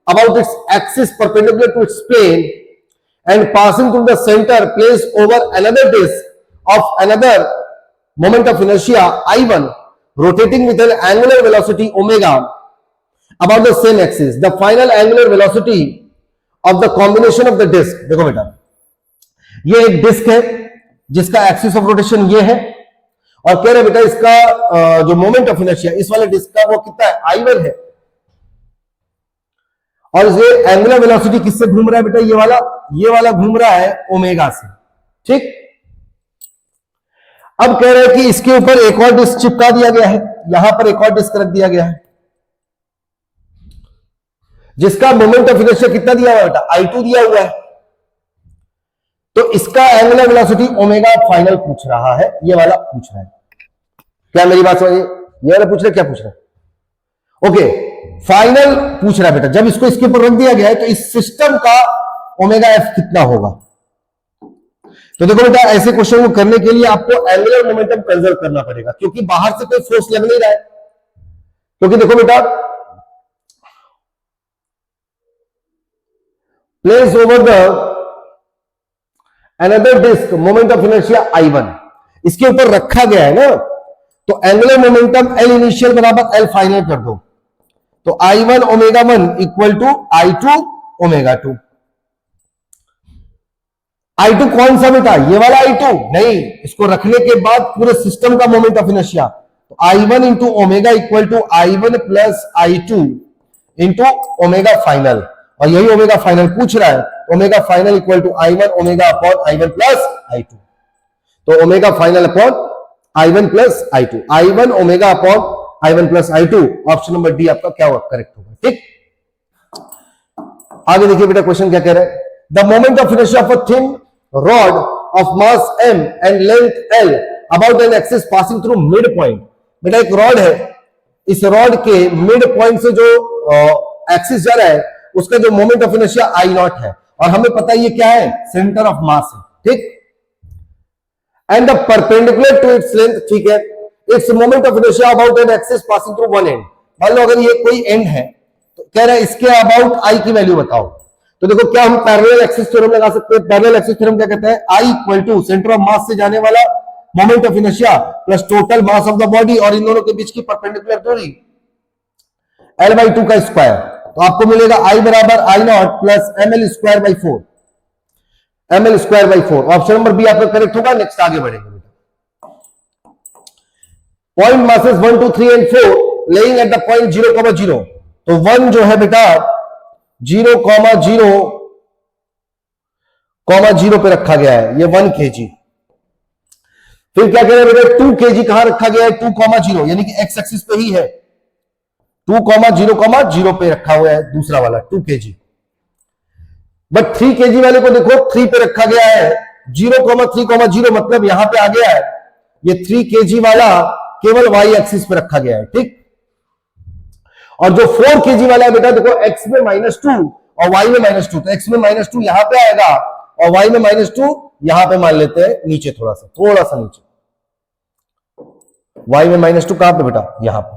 about its axis perpendicular to its plane and passing through the center placed over another disk of another moment of inertia I1 rotating with an angular velocity omega about the same axis. The final angular velocity of the combination of the disk, देखो बेटा ये एक डिस्क है जिसका एक्सिस ऑफ रोटेशन ये है, और कह रहे बेटा इसका जो मोमेंट ऑफ इनर्शिया इस वाले डिस्क का वो कितना है, I1 है, और ये एंगुलर वेलोसिटी किससे घूम रहा है बेटा, ये वाला घूम रहा है ओमेगा से। ठीक, अब कह रहे हैं कि इसके ऊपर एक और डिस्क चिपका दिया गया है, यहां पर एक और डिस्क रख दिया गया है जिसका मोमेंट ऑफ इनर्शिया कितना दिया हुआ है बेटा, I2 दिया हुआ है। तो इसका एंगुलर वेलोसिटी ओमेगा फाइनल पूछ रहा है, ये वाला पूछ रहा है। क्या मेरी बात समझिए, ये वाला पूछ रहा है, क्या पूछ रहा है, ओके फाइनल पूछ रहा है बेटा। जब इसको इसके ऊपर रख दिया गया है तो इस सिस्टम का ओमेगा एफ कितना होगा। तो देखो बेटा ऐसे क्वेश्चन को करने के लिए आपको एंगुलर मोमेंटम कंजर्व करना पड़ेगा, क्योंकि बाहर से कोई फोर्स लग नहीं रहा है। क्योंकि देखो बेटा place over the another disc moment of inertia I1, इसके ऊपर रखा गया है ना, तो एंगुलर मोमेंटम L इनिशियल बराबर L फाइनल कर दो, तो I1 omega 1 equal to I2 omega 2। I2 कौन सा बेटा, ये वाला I2 नहीं, इसको रखने के बाद पूरे सिस्टम का मोमेंट ऑफ इनर्शिया, तो तो I1 into omega equal to I1 plus I2 into omega final, और यही ओमेगा फाइनल पूछ रहा है। Omega final equal to I1 omega upon I1 plus I2। तो omega final upon I1 plus I2, I1 omega upon I1 plus I2, option number D आपका क्या करेक्ट होगा। ठीक, आगे देखिए बेटा क्वेश्चन क्या कह रहा है। The moment of inertia of a thin rod of mass m and length l about an axis passing through mid point. बेटा एक रॉड है, इस रॉड के मिड पॉइंट से जो एक्सिस जा रहा है उसका जो moment of inertia I not है, और हमें पता है ये क्या है, सेंटर ऑफ मास है। ठीक, and the perpendicular to its length, ठीक है, its moment of inertia about an axis passing through one end. मान लो अगर ये कोई एंड है तो कह रहा है इसके अबाउट I की वैल्यू बताओ। तो देखो क्या हम पैरेलल एक्सिस थ्योरम लगा सकते हैं। पैरेलल एक्सिस थ्योरम क्या कहता है, I equal to centre of mass से जाने वाला moment of inertia plus total mass of the body और इन दोनों के बीच की परपेंडिकुलर दूरी L/2 का स्क्वायर। तो आपको मिलेगा I बराबर I nought plus ML square by 4, ML square by 4। Option number B आपका करेक्ट होगा। नेक्स्ट आगे बढ़ेंगे। Point masses 1, 2, 3 and 4 lying at the point 0, 0। तो 1 जो है बेटा 0, 0 पे रखा गया है, ये 1 kg। फिर क्या कह रहे हैं बेटा, 2 kg कहां रखा गया है, 2, 0 यानी कि एक्स एक्सिस पे ही है, 2, 0, 0 पे रखा हुआ है दूसरा वाला 2 kg। बट 3 kg वाले को देखो 3 पे रखा गया है, 0, 3, 0 मतलब यहां पे आ गया है। ये 3 kg वाला केवल y एक्सिस पे रखा गया है। ठीक, और जो 4 kg वाला है बेटा देखो x में -2 और y में -2, तो x में -2 यहां पे आएगा और y में -2 यहां पे मान लेते हैं नीचे, थोड़ा सा नीचे। y में -2 कहां पे बेटा, यहां पे,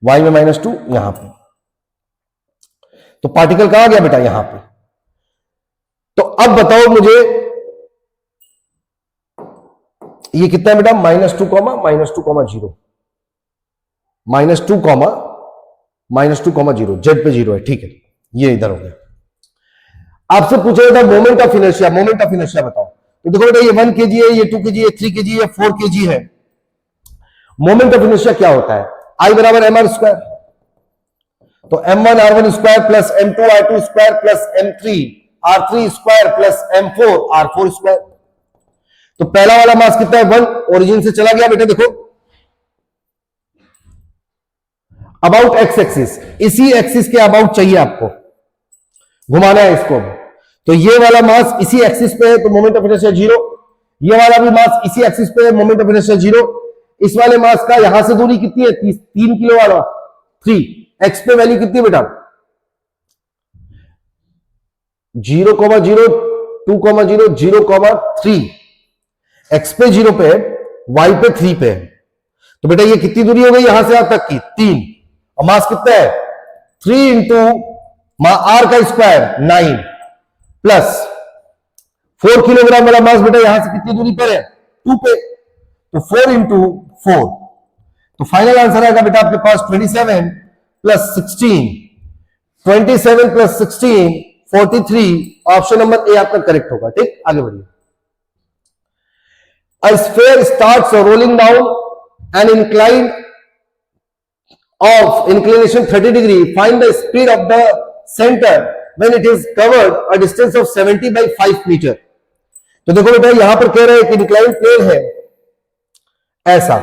y में -2 यहां पे, तो पार्टिकल कहां गया बेटा, यहां पे। तो अब बताओ मुझे ये कितना है बेटा, -2, -2, -2, -2, 0 जेड पे 0 है। ठीक है, ये इधर हो गया। आपसे पूछा था moment of inertia, moment of inertia बताओ। तो देखो बेटा ये 1 kg है, ये 2 kg है, 3 kg है, 4 kg है। मोमेंट ऑफ इनर्शिया क्या होता है, I बराबर mr स्क्वायर। तो m1 r1 square plus m2 r2 square plus m3 r3 square plus m4 r4 square. तो पहला वाला मास कितना है, 1, ओरिजिन से चला गया बेटा। देखो अबाउट एक्स एक्सिस, इसी एक्सिस के अबाउट चाहिए आपको, घुमाना है इसको। तो ये वाला मास इसी एक्सिस पे है तो मोमेंट ऑफ इनर्शिया 0, ये वाला भी मास इसी एक्सिस पे है, मोमेंट ऑफ इनर्शिया 0। इस वाले मास का यहां से दूरी कितनी है, 3 किलो वाला 3, एक्स पे वैल्यू कितनी है बेटा, 0, 0, 2, 0, 0, 3। एक्स पे 0 पे है, वाई पे 3 पे है। तो बेटा ये कितनी दूरी हो गई यहां से यहां तक की, 3, और मास कितना है 3 इंटू आर का स्क्वायर 9 प्लस 4 किलोग्राम वाला मास बेटा यहां से कितनी दूरी पर है, 2 पे, तो 4 इंटू 4। तो फाइनल आंसर आएगा बेटा आपके पास 27 plus 16, 27 plus 16 43। Option number A आपका करेक्ट होगा। ठीक, आगे बढ़िए। A sphere starts rolling down an incline of inclination 30 degree. Find the speed of the center when it is covered a distance of 70 by 5 meter. तो देखो बेटा यहां पर कह रहे हैं कि इंक्लाइन प्लेन है ऐसा,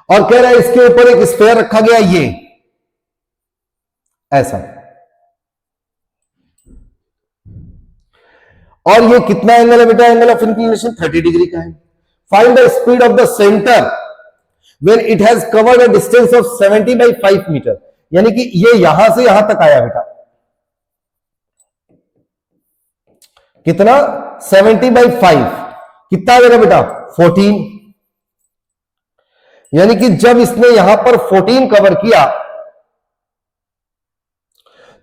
और कह रहा है इसके ऊपर एक स्फीयर रखा गया ये ऐसा, और ये कितना एंगल है बेटा, एंगल ऑफ इंक्लिनेशन 30 डिग्री का है। Find the speed of the centre when it has covered a distance of 70 by 5 metre. यानी कि ये यहां से यहां तक आया बेटा, कितना 70 बाई 5, कितना आएगा बेटा 14। यानी कि जब इसने यहां पर 14 कवर किया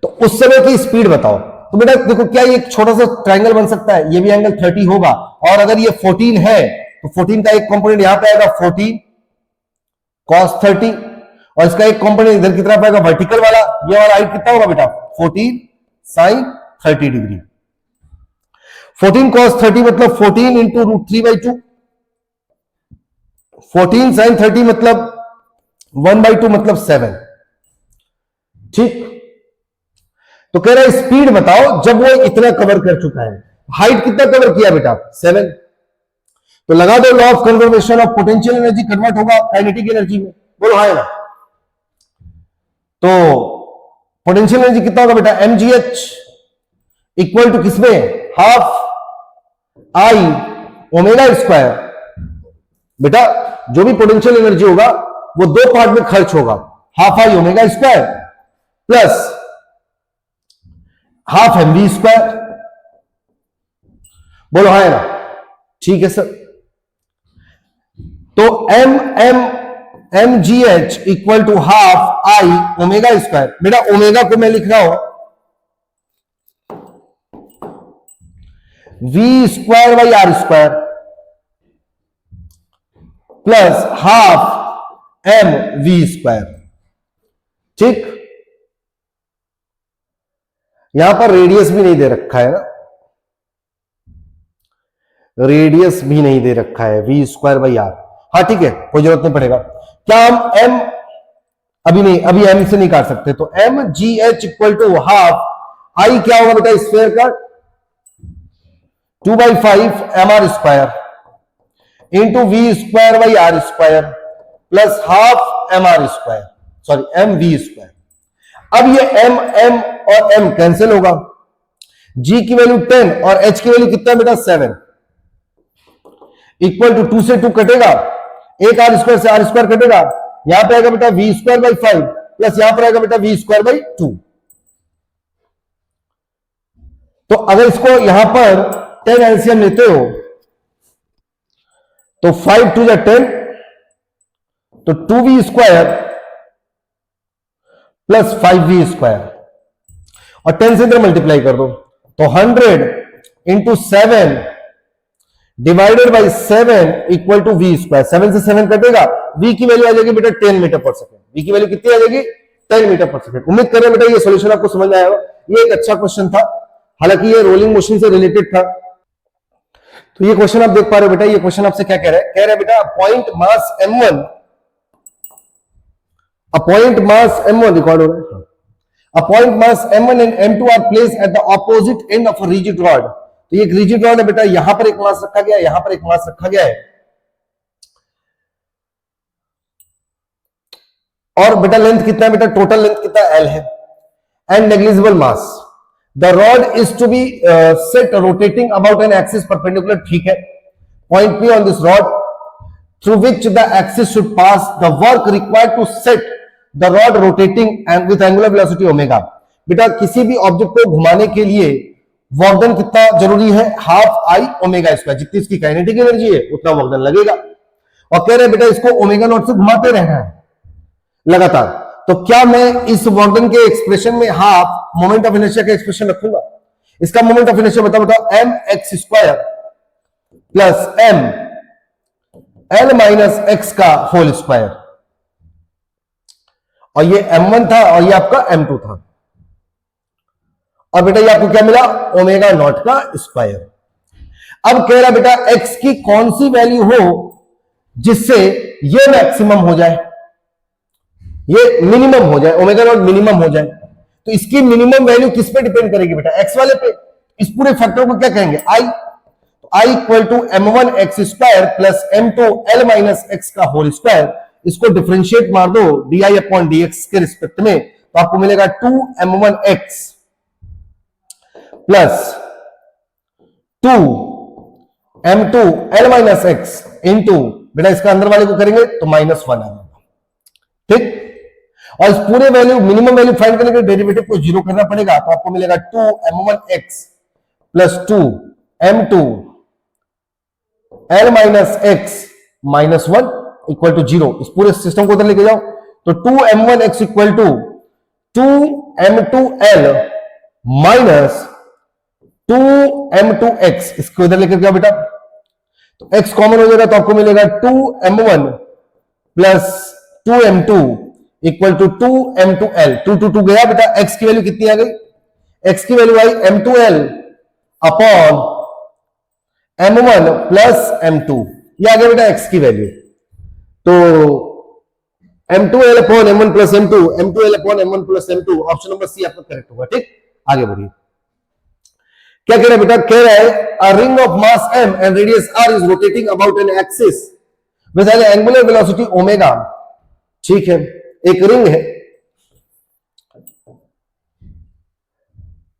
तो उस समय की स्पीड बताओ। तो बेटा देखो क्या ये एक छोटा सा ट्रायंगल बन सकता है, ये भी एंगल 30 होगा, और अगर ये 14 है तो 14 का एक कंपोनेंट यहां पे आएगा 14 cos 30, और इसका एक कंपोनेंट इधर की तरफ आएगा वर्टिकल वाला, ये वाला हाइट कितना होगा बेटा 14 sin 30 डिग्री। 14 cos 30 मतलब 14 इंटू रूट 3/2, 14 sin 30 मतलब 1/2 मतलब 7। ठीक, तो कह रहा है स्पीड बताओ जब वो इतना कवर कर चुका है। हाइट कितना कवर किया बेटा? 7। तो लगा दो law of conservation of potential energy convert होगा काइनेटिक एनर्जी में। बोलो हाँ ना। तो पोटेंशियल एनर्जी कितना होगा बेटा? mgh इक्वल टू किसमें? Half I omega square. बेटा जो भी पोटेंशियल एनर्जी होगा वो दो पार्ट में खर्च होगा, half I omega square plus half M V square. बोलो हाँ ना। ठीक है सर। तो M G H equal to half I omega square. बेटा ओमेगा को मैं लिख रहा हूं V square by R square plus half M V square. ठीक, यहां पर रेडियस भी नहीं दे रखा है ना, रेडियस भी नहीं दे रखा है, वी स्क्वायर बाई आर। हाँ ठीक है, कोई जरूरत नहीं पड़ेगा। क्या हम एम अभी नहीं, अभी एम से नहीं काट सकते, तो M G H equal to half I क्या होगा बेटा स्क्वायर का 2/5 M R square into V square by R square plus half M R square, sorry M V square. अब ये एम और एम कैंसिल होगा, जी की वैल्यू 10 और एच की वैल्यू कितना बेटा 7 इक्वल टू 2 से 2 कटेगा, एक आर स्क्वायर से आर स्क्वायर कटेगा, यहां पे आएगा बेटा वी स्क्वायर बाई 5 प्लस यहां पर आएगा बेटा वी स्क्वायर बाई 2। तो अगर इसको यहां पर 10 एलसीएम लेते हो तो 5 2 10, तो 2v square plus 5v square और 10 से इधर मल्टीप्लाई कर दो, तो 100 into 7 divided by 7 equal to V square. 7 से 7 कटेगा, v की वैल्यू आ जाएगी बेटा 10 मीटर पर सेकेंड। v की वैल्यू कितनी आ जाएगी? 10 मीटर पर सेकेंड। उम्मीद कर रहे हैं बेटा ये सॉल्यूशन आपको समझ में आया होगा। ये एक अच्छा क्वेश्चन था, हालांकि ये रोलिंग मोशन से रिलेटेड था। तो ये क्वेश्चन आप देख पा रहे हो बेटा, ये क्वेश्चन आपसे क्या कह रहा है? कह रहा है बेटा point mass m1, a point mass m1 record हो रहा है, a point mass m1 and m2 are placed at the opposite end of a rigid rod। तो ये एक रिजिड रॉड है बेटा, यहां पर एक मास रखा गया है, यहां पर एक मास रखा गया है, और बेटा लेंथ कितना है बेटा? टोटल लेंथ कितना L है, and negligible mass. The rod is to be set rotating about an axis perpendicular. ठीक है, point P on this rod through which the axis should pass, the work required to set the rod rotating and with angular velocity omega. बेटा किसी भी ऑब्जेक्ट को घुमाने के लिए वर्क डन कितना जरूरी है? Half I omega square. जितनी इसकी काइनेटिक एनर्जी है उतना वर्क डन लगेगा, और कह रहे हैं बेटा इसको ओमेगा नॉट से घुमाते रहना है लगातार। तो क्या मैं इस वर्क डन के एक्सप्रेशन में हाफ मोमेंट ऑफ इनर्शिया का एक्सप्रेशन रखूंगा? इसका मोमेंट ऑफ इनर्शिया बताओ M X square plus M L minus X का होल स्क्वायर, और ये m1 था और ये आपका m2 था, और बेटा ये आपको क्या मिला? ओमेगा नॉट का स्क्वायर। अब कह रहा बेटा x की कौन सी वैल्यू हो जिससे ये मैक्सिमम हो जाए, ये मिनिमम हो जाए, ओमेगा नॉट मिनिमम हो जाए। तो इसकी मिनिमम वैल्यू किस पे डिपेंड करेगी बेटा? x वाले पे। इस पूरे फैक्टर को क्या कहेंगे? i। तो i equal to m1 X square plus m2 l minus X का होल स्क्वायर। इसको डिफरेंशिएट मार दो di अपॉन dx के रिस्पेक्ट में, तो आपको मिलेगा 2m1x plus 2m2 l minus X into बेटा इसका अंदर वाले को करेंगे तो -1 आ जाएगा। ठीक, और इस पूरे वैल्यू मिनिमम वैल्यू फाइंड करने के डेरिवेटिव को जीरो करना पड़ेगा, तो आपको मिलेगा 2m1x plus 2m2 l minus X -1 equal to 0। इस पूरे सिस्टम को उधर लेके जाओ, तो 2m1x equal to 2m2l minus 2m2x, इसको इधर लेकर जाओ बेटा, तो x कॉमन हो जाएगा, तो आपको मिलेगा 2m1 plus 2m2 equal to 2m2l। 2 गया बेटा, x की वैल्यू कितनी आ गई? x की वैल्यू आई m2l upon m1 plus m2, ये आ गया बेटा x की वैल्यू। तो m2l upon m1 plus m2, m2l upon m1 plus m2, option number C आपका करेक्ट होगा। ठीक, आगे बढ़िए। क्या कह रहा है बेटा? कह रहा है a ring of mass m and radius r is rotating about an axis with N angular velocity omega. ठीक है, एक रिंग है,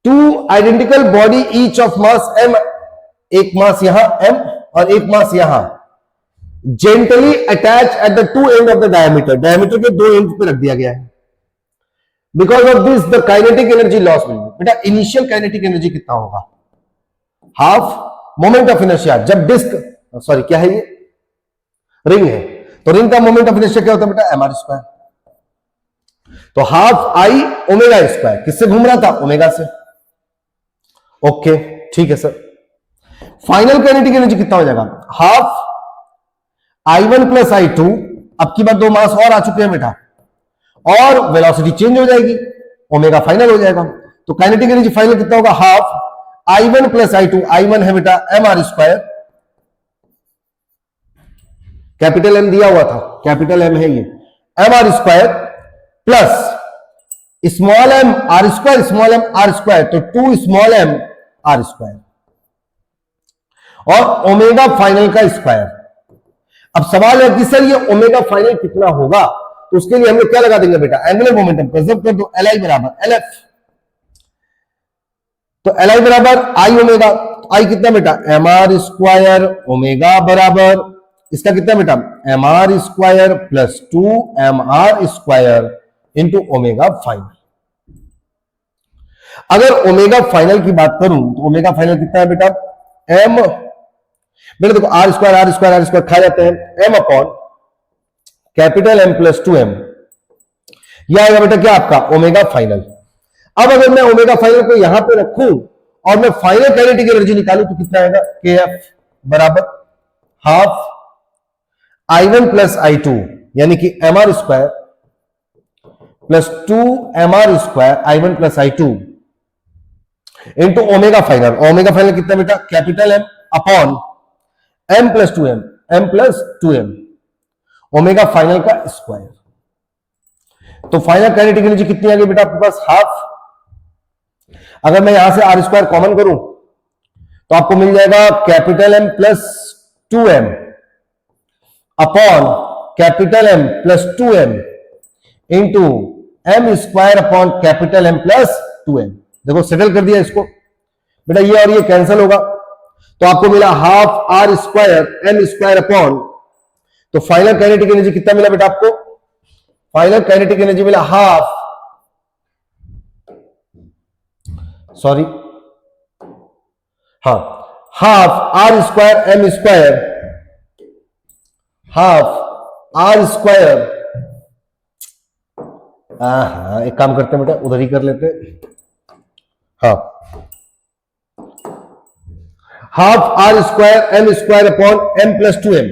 two identical body each of mass m, एक मास यहां m और एक मास यहां, gently attach eight the to end of the diameter, diameter के दो एंड पे रख दिया गया है। Because of this the kinetic energy loss will be, बेटा इनिशियल काइनेटिक एनर्जी कितना होगा? Half moment of inertia. जब डिस्क, सॉरी क्या है ये, रिंग है, तो रिंग का मोमेंट ऑफ इनर्शिया क्या होता है बेटा? mr square. तो हाफ आई ओमेगा स्क्वायर, किससे घूम रहा था? ओमेगा से। ओके ठीक है सर। फाइनल काइनेटिक एनर्जी कितना हो जाएगा? हाफ I1 प्लस I2, अब की बार दो मास और आ चुके हैं बेटा, और वेलोसिटी चेंज हो जाएगी, ओमेगा फाइनल हो जाएगा। तो काइनेटिक एनर्जी फाइनल कितना होगा? Half I1 plus I2, I1 है बेटा mr स्क्वायर, कैपिटल M दिया हुआ था, कैपिटल M है ये, mr square plus small m r square, small m r square, तो 2 स्मॉल m r स्क्वायर, और ओमेगा फाइनल का स्क्वायर। अब सवाल है कि सर ये ओमेगा फाइनल कितना होगा? तो उसके लिए हम लोग क्या लगा देंगे बेटा? एंगुलर मोमेंटम कंजर्व कर दो, Li बराबर LF। तो Li बराबर आई ओमेगा, आई कितना बेटा? mr स्क्वायर ओमेगा बराबर इसका कितना बेटा? mr square plus 2mr square into omega final. अगर ओमेगा फाइनल की बात करूं तो ओमेगा फाइनल कितना है बेटा? m, बेटा देखो आर स्क्वायर खा जाते हैं, m upon capital M plus 2m, यह आएगा बेटा क्या आपका? Omega final. अब अगर मैं ओमेगा फाइनल को यहां पे रखूं और मैं फाइनल काइनेटिक एनर्जी निकालूं तो कितना आएगा? kF बराबर हाफ I1 प्लस I2, यानी कि mr square plus 2mr square I1 plus I2 into omega final. Omega final कितना बेटा? Capital M upon m plus 2m, m plus 2m, omega final का स्क्वायर। तो फाइनल काइनेटिक एनर्जी कितनी आ गई बेटा आपके पास? हाफ। अगर मैं यहां से आर स्क्वायर कॉमन करूं तो आपको मिल जाएगा capital M plus 2m upon capital M plus 2m into m square upon capital M plus 2m। देखो सेटल कर दिया इसको बेटा, ये और ये कैंसिल होगा, तो आपको मिला half R square M square upon, तो फाइनल काइनेटिक एनर्जी कितना मिला बेटा आपको? फाइनल काइनेटिक एनर्जी मिला हाफ, सॉरी हाँ, half R square M square, half R square, हाँ एक काम करते हैं बेटा उधर ही कर लेते हैं, हाँ half R square M square upon M plus 2m।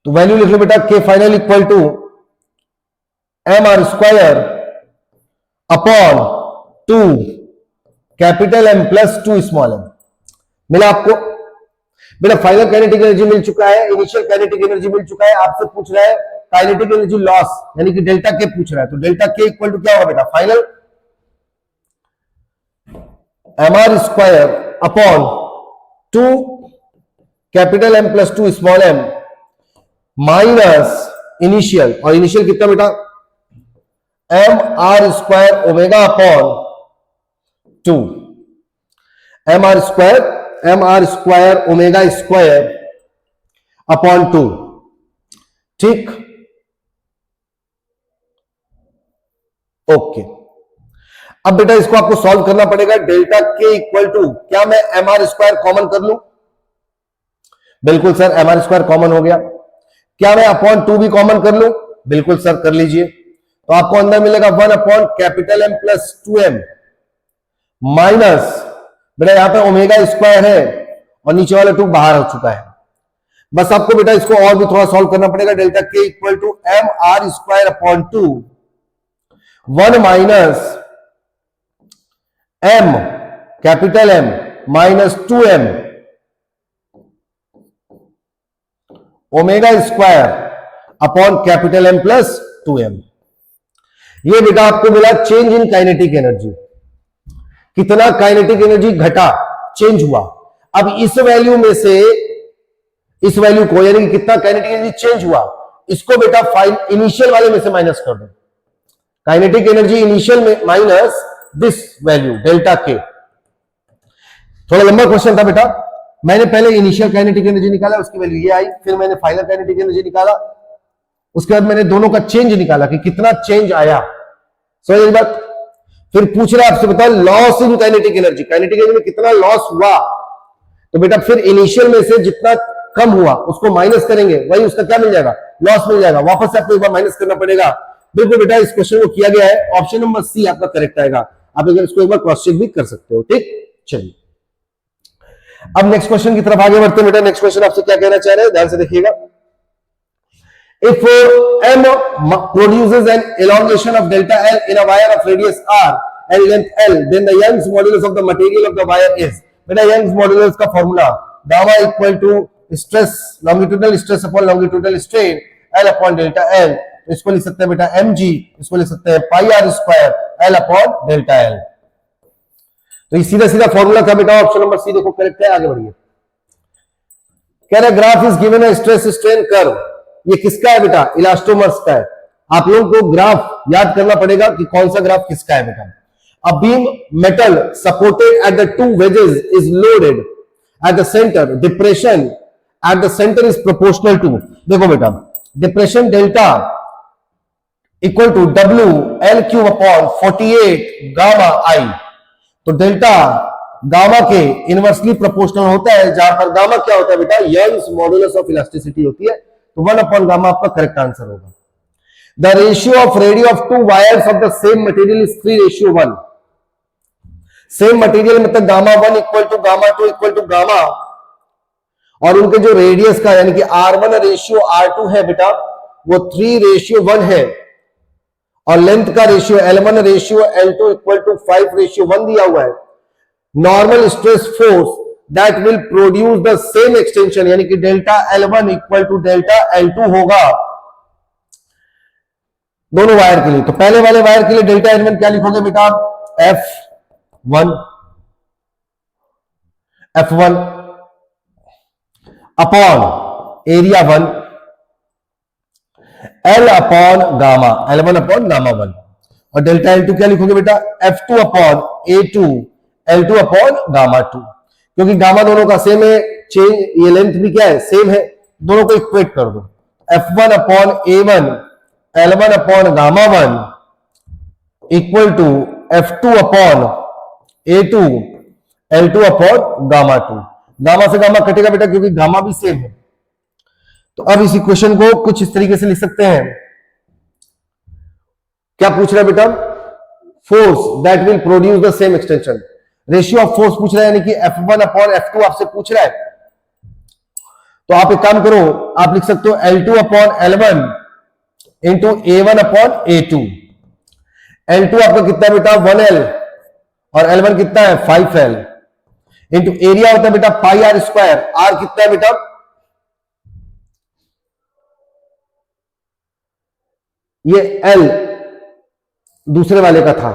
तो वैल्यू लिख लो बेटा K final equal to M R square upon 2 capital M plus 2 small m। मिला आपको बेटा? फाइनल काइनेटिक एनर्जी मिल चुका है, इनिशियल काइनेटिक एनर्जी मिल चुका है, आपसे पूछ रहा है काइनेटिक एनर्जी लॉस यानी कि डेल्टा के पूछ रहा है। तो डेल्टा के इक्वल टू क्या होगा बेटा? Final mr square upon 2 capital M plus 2 small m minus initial, और इनिशियल कितना बेटा? M R square omega upon 2 M R square omega square upon 2। ठीक, ओके। अब बेटा इसको आपको सॉल्व करना पड़ेगा। डेल्टा के इक्वल टू, क्या मैं एम आर स्क्वायर कॉमन कर लूं? बिल्कुल sir, M R square common हो गया। क्या मैं अपॉन 2 भी कॉमन कर लूं? बिल्कुल सर कर लीजिए। तो आपको अंदर मिलेगा 1 upon capital M plus 2m minus, बेटा यहां पे ओमेगा स्क्वायर है और नीचे वाला 2 बाहर हो चुका है। बस आपको बेटा इसको और भी थोड़ा सॉल्व करना पड़ेगा। Delta K equal to M R square upon 2 1 minus m capital M minus 2m omega square upon capital M plus 2m। ये बेटा आपको मिला चेंज इन काइनेटिक एनर्जी, कितना काइनेटिक एनर्जी घटा, चेंज हुआ। अब इस वैल्यू में से इस वैल्यू को, यानी कि कितना काइनेटिक एनर्जी चेंज हुआ, इसको बेटा इनिशियल वाले में से माइनस कर दो। काइनेटिक एनर्जी इनिशियल में माइनस दिस वैल्यू डेल्टा के। थोड़ा लंबा क्वेश्चन था बेटा, मैंने पहले इनिशियल काइनेटिक एनर्जी निकाला, उसकी वैल्यू ये आई, फिर मैंने फाइनल काइनेटिक एनर्जी निकाला, उसके बाद मैंने दोनों का चेंज निकाला कि कितना चेंज आया। समझ रही बात? फिर पूछ रहा है आपसे, बताओ loss in kinetic energy, kinetic energy में कितना लॉस हुआ। तो बेटा फिर इनिशियल में से जितना कम हुआ उसको माइनस करेंगे, वही उसका क्या मिल जाएगा, लॉस मिल जाएगा। वापस से आपको एक बार माइनस करना पड़ेगा। बिल्कुल बेटा इस क्वेश्चन को किया गया है, ऑप्शन नंबर सी आपका करेक्ट आएगा। आप इसको एक बार क्रॉस चेक भी कर सकते हो। ठीक, चलिए अब नेक्स्ट क्वेश्चन की तरफ आगे बढ़ते हैं। बेटा नेक्स्ट क्वेश्चन आपसे क्या कहना चाह रहे हैं, ध्यान से देखिएगा। If M produces an elongation of delta L in a wire of radius R and length L, then the Young's modulus of the material of the wire is। बेटा Young's modulus का formula gamma equal to stress, longitudinal stress upon longitudinal strain L upon delta L। तो इसको लिख सकते हैं बेटा mg, इसको लिख सकते हैं pi r square L upon delta L। तो ये सीधा सीधा फॉर्मूला था बेटा, ऑप्शन नंबर सी देखो करेक्ट है। आगे बढ़िए, कह रहा graph is given a stress strain curve. ये किसका है बेटा, इलास्टोमर्स का है। आप लोगों को ग्राफ याद करना पड़ेगा कि कौन सा ग्राफ किसका है बेटा। A beam metal supported at the two wedges is loaded at the centre, depression at the centre is proportional to, देखो बेटा depression delta equal to W L cube upon 48 gamma I. तो डेल्टा गामा के इनवर्सली प्रोपोर्शनल होता है, जहां पर गामा क्या होता है बेटा, यंग्स मॉडुलस ऑफ इलास्टिसिटी होती है। तो 1 अपॉन गामा आपका करेक्ट आंसर होगा। The ratio of radii of two wires of the same material is 3:1। Same material मतलब gamma 1 equal to gamma 2 equal to gamma, और उनके जो रेडियस का यानी कि R1 रेशियो R2 है बेटा वो 3:1 है, और लेंथ का ratio L1 ratio L2 equal to 5:1 दिया हुआ है। Normal stress force that will produce the same extension, यानी कि delta L1 equal to delta L2 होगा दोनों वायर के लिए। तो पहले वाले वायर के लिए डेल्टा L1 क्या लिखोगे बेटा, F1 upon area 1 L upon gamma, L1 upon gamma 1, और डेल्टा L2 क्या लिखोगे बेटा, F2 upon A2 L2 upon gamma 2। क्योंकि गामा दोनों का सेम है, चेंज ये लेंथ भी क्या है, सेम है, दोनों को इक्वेट कर दो। F1 upon A1 L1 upon gamma 1 equal to F2 upon A2 L2 upon gamma 2। Gamma से गामा कटेगा बेटा क्योंकि गामा भी सेम है। तो अब इस इक्वेशन को कुछ इस तरीके से लिख सकते हैं। क्या पूछ रहा है बेटा, force that will produce the same extension. Ratio of force पूछ रहा है, यानी कि F1 अपॉन F2 आपसे पूछ रहा है। तो आप एक काम करो, आप लिख सकते हो L2 upon L1 into A1 upon A2। L2 आपका कितना है बेटा 1L, और L1 कितना है 5L, इंटू एरिया होता है बेटा पाई आर स्क्वायर। आर कितना है बेटा, ये L दूसरे वाले का था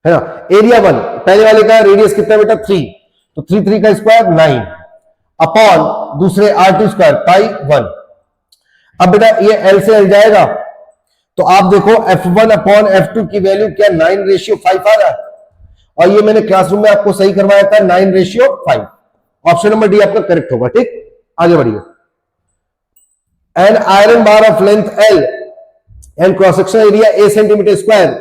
है ना, एरिया 1 पहले वाले का, रेडियस कितना बेटा 3, तो 3 का स्क्वायर 9 अपॉन दूसरे R2 स्क्वायर पाई 1। अब बेटा ये L से L जाएगा, तो आप देखो F1 अपॉन F2 की वैल्यू क्या 9:5 आ रहा है, और ये मैंने क्लासरूम में आपको सही करवाया था 9:5। ऑप्शन नंबर डी आपका करेक्ट होगा। ठीक, आगे बढ़िए। An iron bar of length L and cross sectional area A centimeter square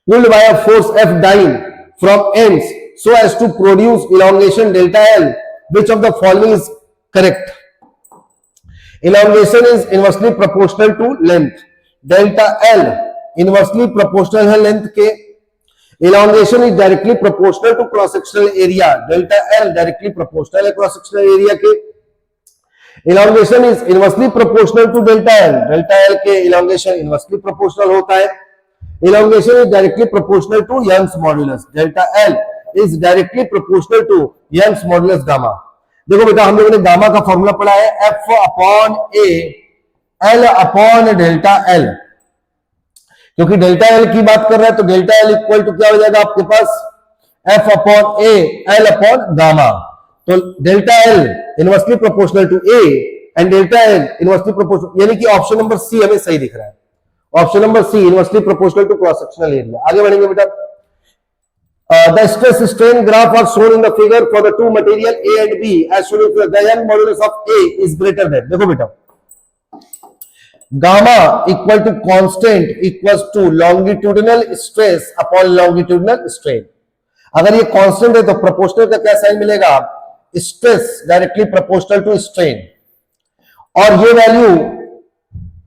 pulled by a force F dyne from ends so as to produce elongation delta L. Which of the following is correct? Elongation is inversely proportional to length. Delta L inversely proportional है length के। Elongation is directly proportional to cross sectional area. Delta L directly proportional है cross sectional area के। Elongation is inversely proportional to delta L. Delta L के elongation inversely proportional होता है। Elongation is directly proportional to Young's modulus. Delta L is directly proportional to Young's modulus gamma. देखो बेटा हम लोगों ने गामा का फॉर्मूला पढ़ा है F upon A L upon delta L, क्योंकि डेल्टा एल की बात कर रहा है तो डेल्टा एल इक्वल टू क्या हो जाएगा आपके पास F upon A L upon gamma. तो delta L inversely proportional to A and delta L inversely proportional, यानी कि ऑप्शन नंबर सी हमें सही दिख रहा है, option number C inversely proportional to cross sectional area. आगे बढ़ेंगे बेटा। The stress strain graph are shown in the figure for the two material A and B as shown if the Young modulus of A is greater than, देखो बेटा gamma equal to constant equals to longitudinal stress upon longitudinal strain. अगर ये कांस्टेंट है तो प्रोपोर्शनल का क्या साइन मिलेगा, stress directly proportional to strain, और ये वैल्यू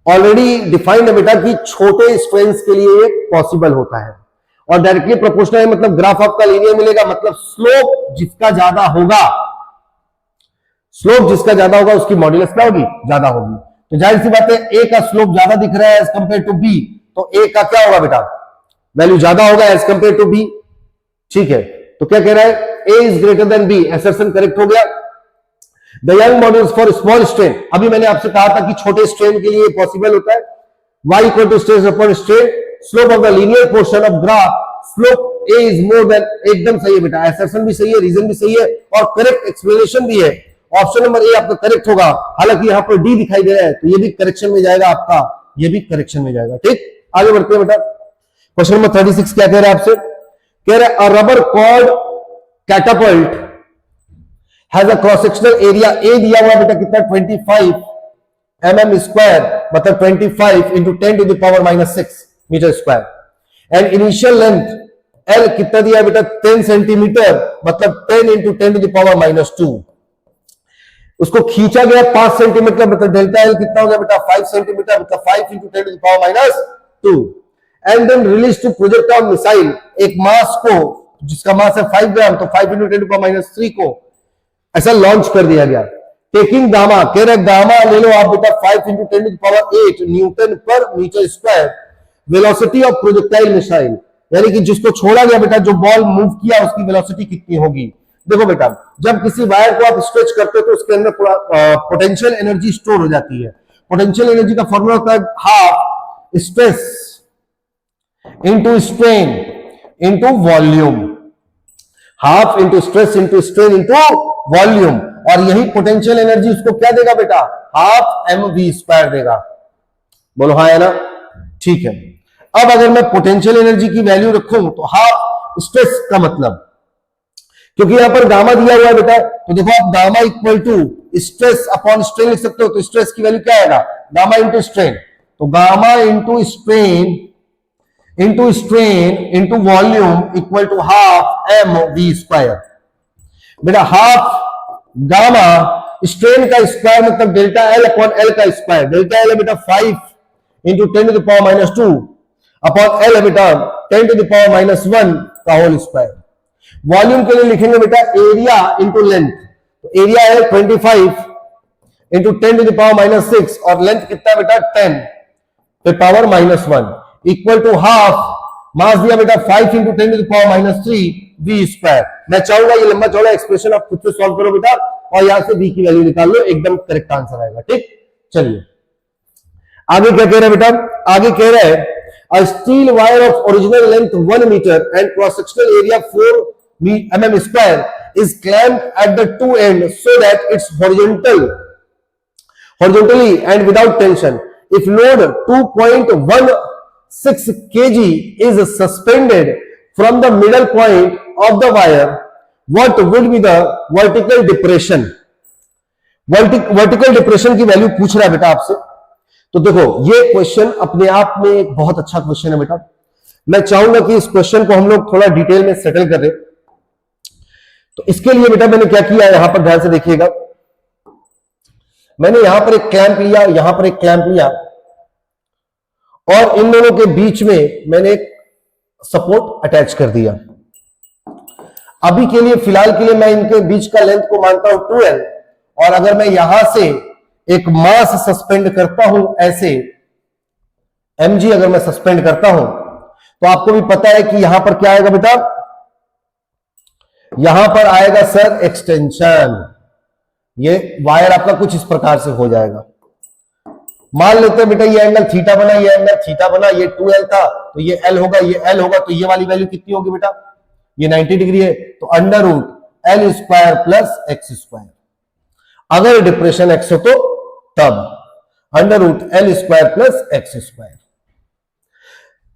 ऑलरेडी डिफाइंड है बेटा कि छोटे स्ट्रेन्स के लिए ये पॉसिबल होता है, और डायरेक्टली प्रोपोर्शनल है मतलब ग्राफ आपका लीनियर मिलेगा, मतलब स्लोप जिसका ज्यादा होगा, स्लोप जिसका ज्यादा होगा उसकी मॉड्यूलस क्या होगी, ज्यादा होगी। तो जाहिर सी बात है ए का स्लोप ज्यादा दिख रहा है एज कंपेयर टू बी, तो ए का क्या होगा बेटा, वैल्यू ज्यादा होगा एज कंपेयर टू बी। ठीक है, तो क्या कह रहा है, A is greater than B, assertion correct हो गया। The Young modulus for small strain, अभी मैंने आपसे कहा था कि छोटे स्ट्रेन के लिए पॉसिबल होता है, y equal to stress upon strain, slope of the linear portion of graph, slope a is more than, एकदम सही है बेटा, असर्शन भी सही है, रीजन भी सही है और करेक्ट एक्सप्लेनेशन भी है। ऑप्शन नंबर ए आपका करेक्ट होगा, हालांकि यहां पर डी दिखाई दे रहा है तो ये भी करेक्शन में जाएगा आपका, ये भी करेक्शन में जाएगा। ठीक, आगे बढ़ते हैं बेटा। क्वेश्चन नंबर 36 क्या कह रहा है आपसे, कह रहा है a rubber cord catapult has a cross sectional area, A दिया हुआ बेटा कितना 25 mm स्क्वायर, मतलब 25 into 10 to the power -6 metre square, and initial length L कितना दिया बेटा 10 सेंटीमीटर, मतलब 10 इंटू 10 टू द पावर -2, उसको खींचा गया 5 सेंटीमीटर, मतलब डेल्टा एल कितना हो गया बेटा 5 सेंटीमीटर, मतलब 5 into 10 to the power -2, and then release to projectile missile, एक मास को जिसका मास है 5 ग्राम, तो 5 इंटू 10 टू पावर -3 को ऐसा लॉन्च कर दिया गया। टेकिंग गामा, कह रहे गामा ले लो आप बेटा 5 into 10 to the power 8 newton पर metre square, velocity of projectile missile, यानी कि जिसको छोड़ा गया बेटा, जो बॉल मूव किया उसकी वेलोसिटी कितनी होगी। देखो बेटा जब किसी वायर को आप स्ट्रेच करते हो तो उसके अंदर पूरा पोटेंशियल एनर्जी स्टोर हो जाती है। पोटेंशियल एनर्जी का फॉर्मूला होता है half stress into strain into volume, half into stress into strain into volume, और यही पोटेंशियल एनर्जी उसको क्या देगा बेटा, हाफ mv² देगा। बोलो हाँ है ना, ठीक है। अब अगर मैं पोटेंशियल एनर्जी की वैल्यू रखूं तो हाफ स्ट्रेस का मतलब, क्योंकि यहां पर गामा दिया हुआ है बेटा, तो देखो आप gamma equal to stress upon strain लिख सकते हो, तो स्ट्रेस की वैल्यू क्या आएगा, गामा इंटू स्ट्रेन, तो gamma into strain into volume equal to half mv²। बेटा हाफ गामा स्ट्रेन का स्क्वायर मतलब डेल्टा एल अपॉन एल का स्क्वायर, डेल्टा एल है बेटा 5 into 10 to the power -2 upon L है बेटा 10 टू द पावर -1 का होल स्क्वायर। वॉल्यूम के लिए लिखेंगे बेटा एरिया इंटू लेंथ, तो एरिया है 25 इंटू 10 टू द पावर -6 और लेंथ कितना है बेटा 10 पे पावर -1 इक्वल टू हाफ, मास दिया बेटा 5 into 10 to the power -3 v²। मैं चाहूंगा ये लंबा चौड़ा एक्सप्रेशन आप खुद से सॉल्व करो बेटा, और यहां से v की वैल्यू निकाल लो, एकदम करेक्ट आंसर आएगा। ठीक, चलिए आगे क्या कह रहे हैं बेटा, आगे कह रहे हैं a steel wire of original length 1 meter and cross sectional area 4 mm square is clamped at the two ends so that it's horizontally and without tension. If load 2.16 kg is suspended from the middle point of the wire, what would be the vertical depression? Vertical depression की वैल्यू पूछ रहा है बेटा आपसे। तो देखो ये क्वेश्चन अपने आप में एक बहुत अच्छा क्वेश्चन है बेटा, मैं चाहूंगा कि इस क्वेश्चन को हम लोग थोड़ा डिटेल में सेटल करें। तो इसके लिए बेटा मैंने क्या किया, यहां पर ध्यान से देखिएगा, मैंने यहां पर एक क्लैंप लिया, यहां पर एक क्लैंप लिया, और इन दोनों के बीच में मैंने एक सपोर्ट अटैच कर दिया। अभी के लिए फिलहाल के लिए मैं इनके बीच का लेंथ को मानता हूं 2l, और अगर मैं यहां से एक मास सस्पेंड करता हूं ऐसे mg, अगर मैं सस्पेंड करता हूं तो आपको भी पता है कि यहां पर क्या आएगा बेटा, यहां पर आएगा सर एक्सटेंशन, ये वायर आपका कुछ इस प्रकार से हो जाएगा। मान लेते हैं बेटा ये एंगल थीटा बना, ये एंगल थीटा बना, ये 2L था तो ये L होगा, ये L होगा, तो ये वाली वैल्यू कितनी होगी बेटा, ये 90 डिग्री है, तो under root L square plus X square. अगर डिप्रेशन x हो तो तब under root L square plus X square.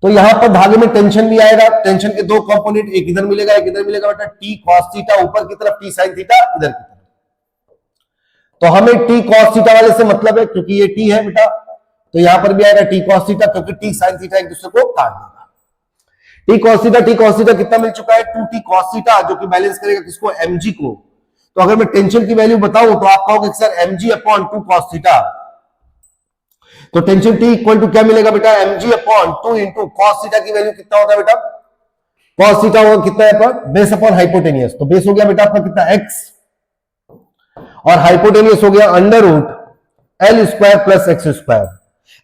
तो यहां पर धागे में टेंशन भी आएगा, टेंशन के दो कंपोनेंट, एक इधर मिलेगा एक इधर मिलेगा बेटा, टी कॉस थीटा ऊपर की तरफ, टी साइन थीटा इधर की तरफ। तो हमें टी कॉस थीटा वाले से मतलब है, क्योंकि ये टी है बेटा, तो यहां पर भी आएगा टी कॉस थीटा, क्योंकि टी साइन थीटा एक दूसरे को काट देगा। टी कॉस थीटा कितना मिल चुका है, 2t कॉस थीटा, जो कि बैलेंस करेगा किसको, mg को। तो अगर मैं टेंशन की वैल्यू बताऊं तो आप कहोगे sir mg upon 2 cos theta, तो टेंशन टी इक्वल टू क्या मिलेगा बेटा, mg upon 2 into cos theta की वैल्यू कितना होता है बेटा, कॉस थीटा होगा कितना है पर बेस अपॉन हाइपोटेनियस, तो बेस हो गया बेटा आपका कितना x, और हाइपोटेनियस हो गया under root L square plus X square.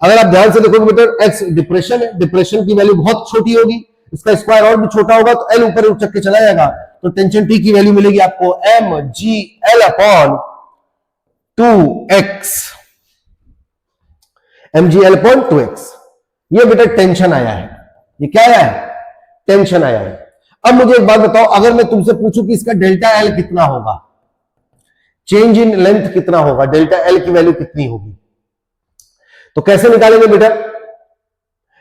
अगर आप ध्यान से देखोगे बेटा x डिप्रेशन है, डिप्रेशन की वैल्यू बहुत छोटी होगी, इसका स्क्वायर और भी छोटा होगा, तो L ऊपर उचक के चला जाएगा, तो टेंशन टी की वैल्यू मिलेगी आपको mgl upon 2x, mgl upon 2x। ये बेटा टेंशन आया है, ये क्या आया है, टेंशन आया है। अब मुझे एक बात बताओ, अगर मैं तुमसे पूछूं कि इसका डेल्टा L कितना होगा, चेंज इन लेंथ कितना होगा, डेल्टा L की वैल्यू कितनी होगी, तो कैसे निकालेंगे बेटा,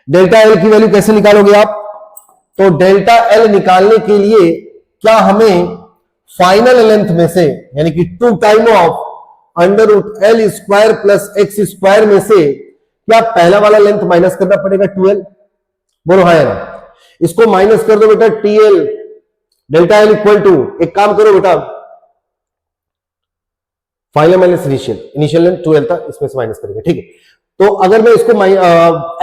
डेल्टा L की वैल्यू कैसे निकालोगे आप, तो डेल्टा L निकालने के लिए क्या हमें फाइनल लेंथ में से, यानी कि 2 time of under root L square plus X square में से क्या पहला वाला लेंथ माइनस करना पड़ेगा 2L, बोलो हाँ ना, इसको माइनस कर दो बेटा TL, delta L equal to, एक काम करो बेटा, final minus initial length 2L था, इसमें से माइनस करेंगे, ठीक है। तो अगर मैं इसको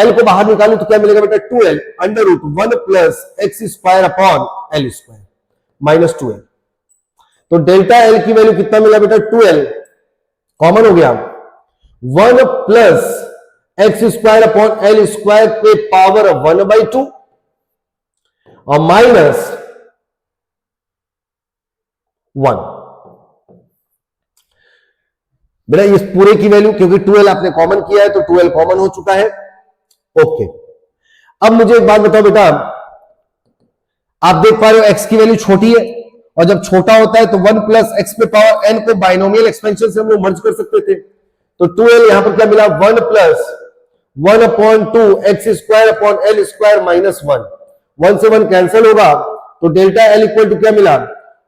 L को बाहर निकालूं तो क्या मिलेगा बेटा, 2L अंडर रूट 1 प्लस X square upon L square minus 2L। तो डेल्टा L की वैल्यू कितना मिला बेटा, 2L कॉमन हो गया, 1 प्लस X square upon L square पे पावर 1/2 और माइनस 1। बेटा इस पूरे की वैल्यू, क्योंकि 2L आपने कॉमन किया है तो 2L कॉमन हो चुका है, ओके। अब मुझे एक बात बताओ बेटा, आप देख पा रहे हो x की वैल्यू छोटी है, और जब छोटा होता है तो 1 प्लस एक्स पे पावर n को बाइनोमियल एक्सपेंशन से हम लोग मर्ज कर सकते थे, तो 2L यहां पर क्या मिला, 1 plus 1 upon 2 x square upon L square minus 1, 1 से 1 कैंसिल होगा, तो डेल्टा L इक्वल टू क्या मिला,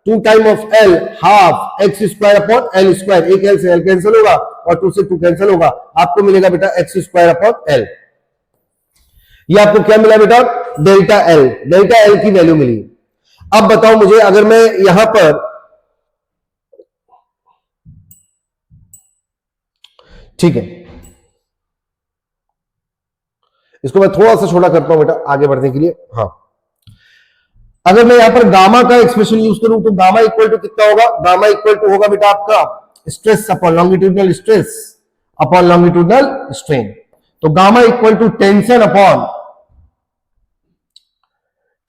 2 time of L half x square upon L square, एक L से L कैंसिल होगा और 2 से 2 कैंसिल होगा, आपको मिलेगा बेटा एक्स स्क्वायर अपॉन L। ये आपको क्या मिला बेटा, डेल्टा L, डेल्टा L की वैल्यू मिली। अब बताओ मुझे, अगर मैं यहां पर, ठीक है, इसको मैं थोड़ा सा छोटा करता हूं बेटा आगे बढ़ने के लिए, हाँ, अगर मैं यहां पर गामा का एक्सप्रेशन यूज करूं तो गामा इक्वल टू कितना होगा, गामा इक्वल टू होगा बेटा आपका stress upon longitudinal stress upon longitudinal strain, तो gamma equal to tension upon,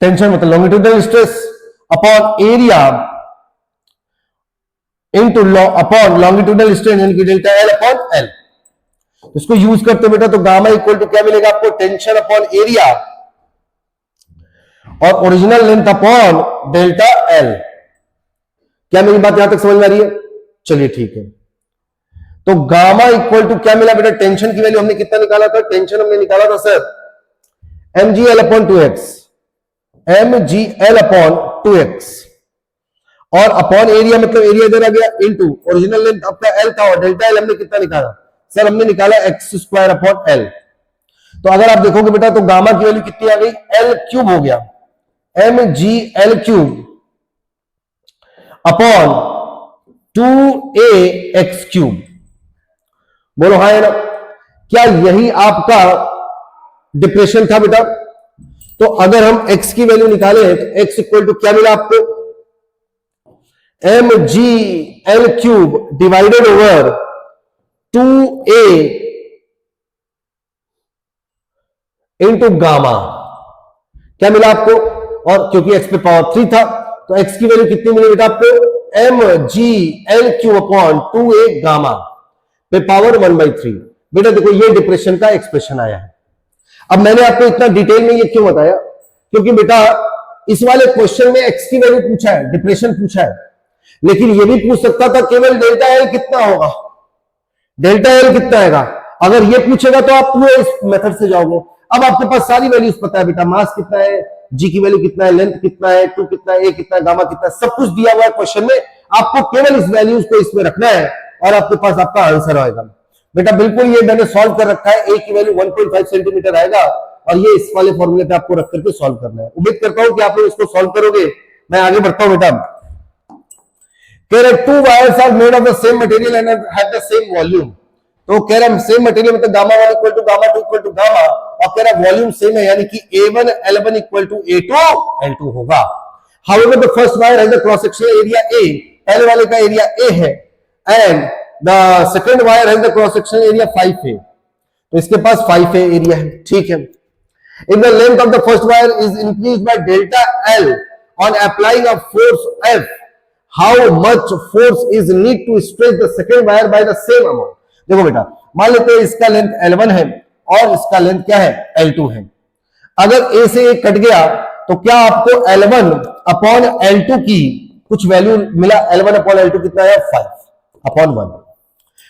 tension मतलब longitudinal stress upon area into upon longitudinal strain, यानी कि डेल्टा L अपॉन L। इसको यूज करते बेटा तो गामा इक्वल टू क्या मिलेगा आपको, टेंशन अपॉन एरिया और original length upon delta L। क्या मेरी बात यहां तक समझ में आ रही है, चलिए ठीक है। तो गामा इक्वल टू क्या मिला बेटा, टेंशन की वैल्यू हमने कितना निकाला था, टेंशन हमने निकाला था sir mgl upon 2x, mgl upon 2x, और अपॉन एरिया मतलब एरिया इधर आ गया, इनटू ओरिजिनल लेंथ आपका L था और डेल्टा L हमने कितना निकाला सर, हमने निकाला एक्स स्क्वायर अपॉन L। तो अगर आप देखोगे बेटा तो गामा की वैल्यू कितनी आ गई, L क्यूब हो गया, mgl cube upon 2ax cube, बोलो हाँ है ना। क्या यही आपका डिप्रेशन था बेटा, तो अगर हम x की वैल्यू निकाले तो x इक्वल टू क्या मिला आपको, mgl cube divided over 2a into gamma, क्या मिला आपको, और क्योंकि x पे पावर 3 था तो x की वैल्यू कितनी मिली बेटा आपको, mgLq अपॉन 2a गामा पे पावर 1/3। बेटा देखो ये डिप्रेशन का एक्सप्रेशन आया है। अब मैंने आपको इतना डिटेल में ये क्यों बताया, क्योंकि बेटा इस वाले क्वेश्चन में एक्स की वैल्यू पूछा है, डिप्रेशन पूछा है, लेकिन ये भी पूछ सकता था केवल डेल्टा एल कितना होगा, डेल्टा एल कितना आएगा। अगर ये पूछेगा तो आप पूरे इस मेथड से जाओगे। अब आपके पास सारी वैल्यूज पता है बेटा, मास कितना है, जी की वैल्यू कितना है, लेंथ कितना है, टू कितना है, ए कितना है, गामा कितना है, सब कुछ दिया हुआ है क्वेश्चन में। आपको केवल इस वैल्यूज को इसमें रखना है और आपके पास आपका आंसर आएगा। बेटा बिल्कुल ये मैंने सॉल्व कर रखा है, ए की वैल्यू 1.5 सेंटीमीटर आएगा और ये इस वाले फॉर्मूले पे आपको रख करके सॉल्व करना है। उम्मीद करता हूं कि आप लोग इसको सॉल्व करोगे। मैं आगे बढ़ता हूं बेटा। कह रहे two wires are made of the same material and have the same volume. तो कह रहा है सेम मटेरियल मतलब gamma 1 equal to gamma 2 equal to gamma, और कह रहा वॉल्यूम सेम है, यानी कि A1 L1 equal to A2 L2 होगा। However the first wire has the cross sectional area A, पहले वाले का एरिया A है, and the second wire has the cross sectional area 5A, तो इसके पास 5A एरिया है, ठीक है। If the length of the first wire is increased by delta L on applying a force F, how much force is need to stretch the second wire by the same amount? देखो बेटा, मान लेते हैं इसका लेंथ L1 है और इसका लेंथ क्या है, L2 है। अगर A से A कट गया तो क्या आपको L1 अपॉन L2 की कुछ वैल्यू मिला? L1 अपॉन L2 कितना है? 5 अपॉन 1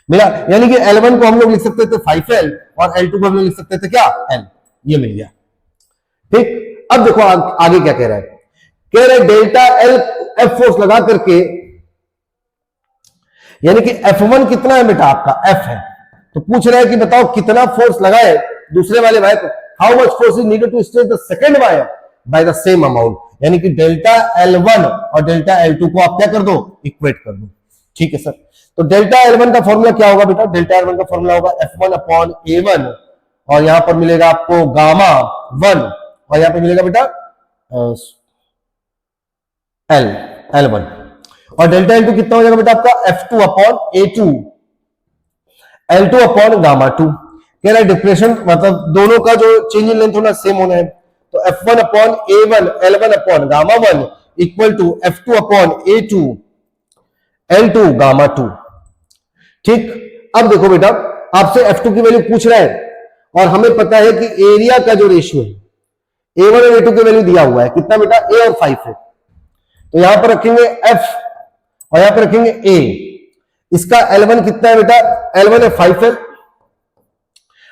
मिला, यानी कि L1 को हम लोग लिख सकते थे 5L और L2 को हम लोग लिख सकते थे क्या, L। ये मिल गया, ठीक। अब देखो आगे क्या कह रहा है, कह रहे डेल्टा L F फोर्स लगा करके, यानी कि F1 कितना है बेटा आपका, F है, तो पूछ रहा है कि बताओ कितना फोर्स लगाए दूसरे वाले वायर को, how much force is needed to stretch the second wire by the same amount, यानी कि डेल्टा L1 और डेल्टा L2 को आप क्या कर दो, इक्वेट कर दो, ठीक है सर। तो डेल्टा L1 का फॉर्मूला क्या होगा बेटा, डेल्टा L1 का फॉर्मूला होगा F1 अपॉन A1, और यहां पर मिलेगा आपको गामा 1, और यहां पर मिलेगा बेटा L1, और डेल्टा L2 कितना हो जाएगा बेटा आपका F2 upon A2, L2 upon gamma 2। कह रहा है डिप्रेशन मतलब दोनों का जो चेंज इन लेंथ होना सेम होना है, तो F1 upon A1 L1 upon gamma 1 equal to F2 upon A2 L2 gamma 2, ठीक। अब देखो बेटा आपसे F2 की वैल्यू पूछ रहा है और हमें पता है कि एरिया का जो रेशियो है A1 और A2 की वैल्यू दिया हुआ है कितना बेटा, A और 5 है, तो यहां पर रखेंगे F और यहां पर रखेंगे A। इसका L1 कितना है बेटा, L1 है 5 है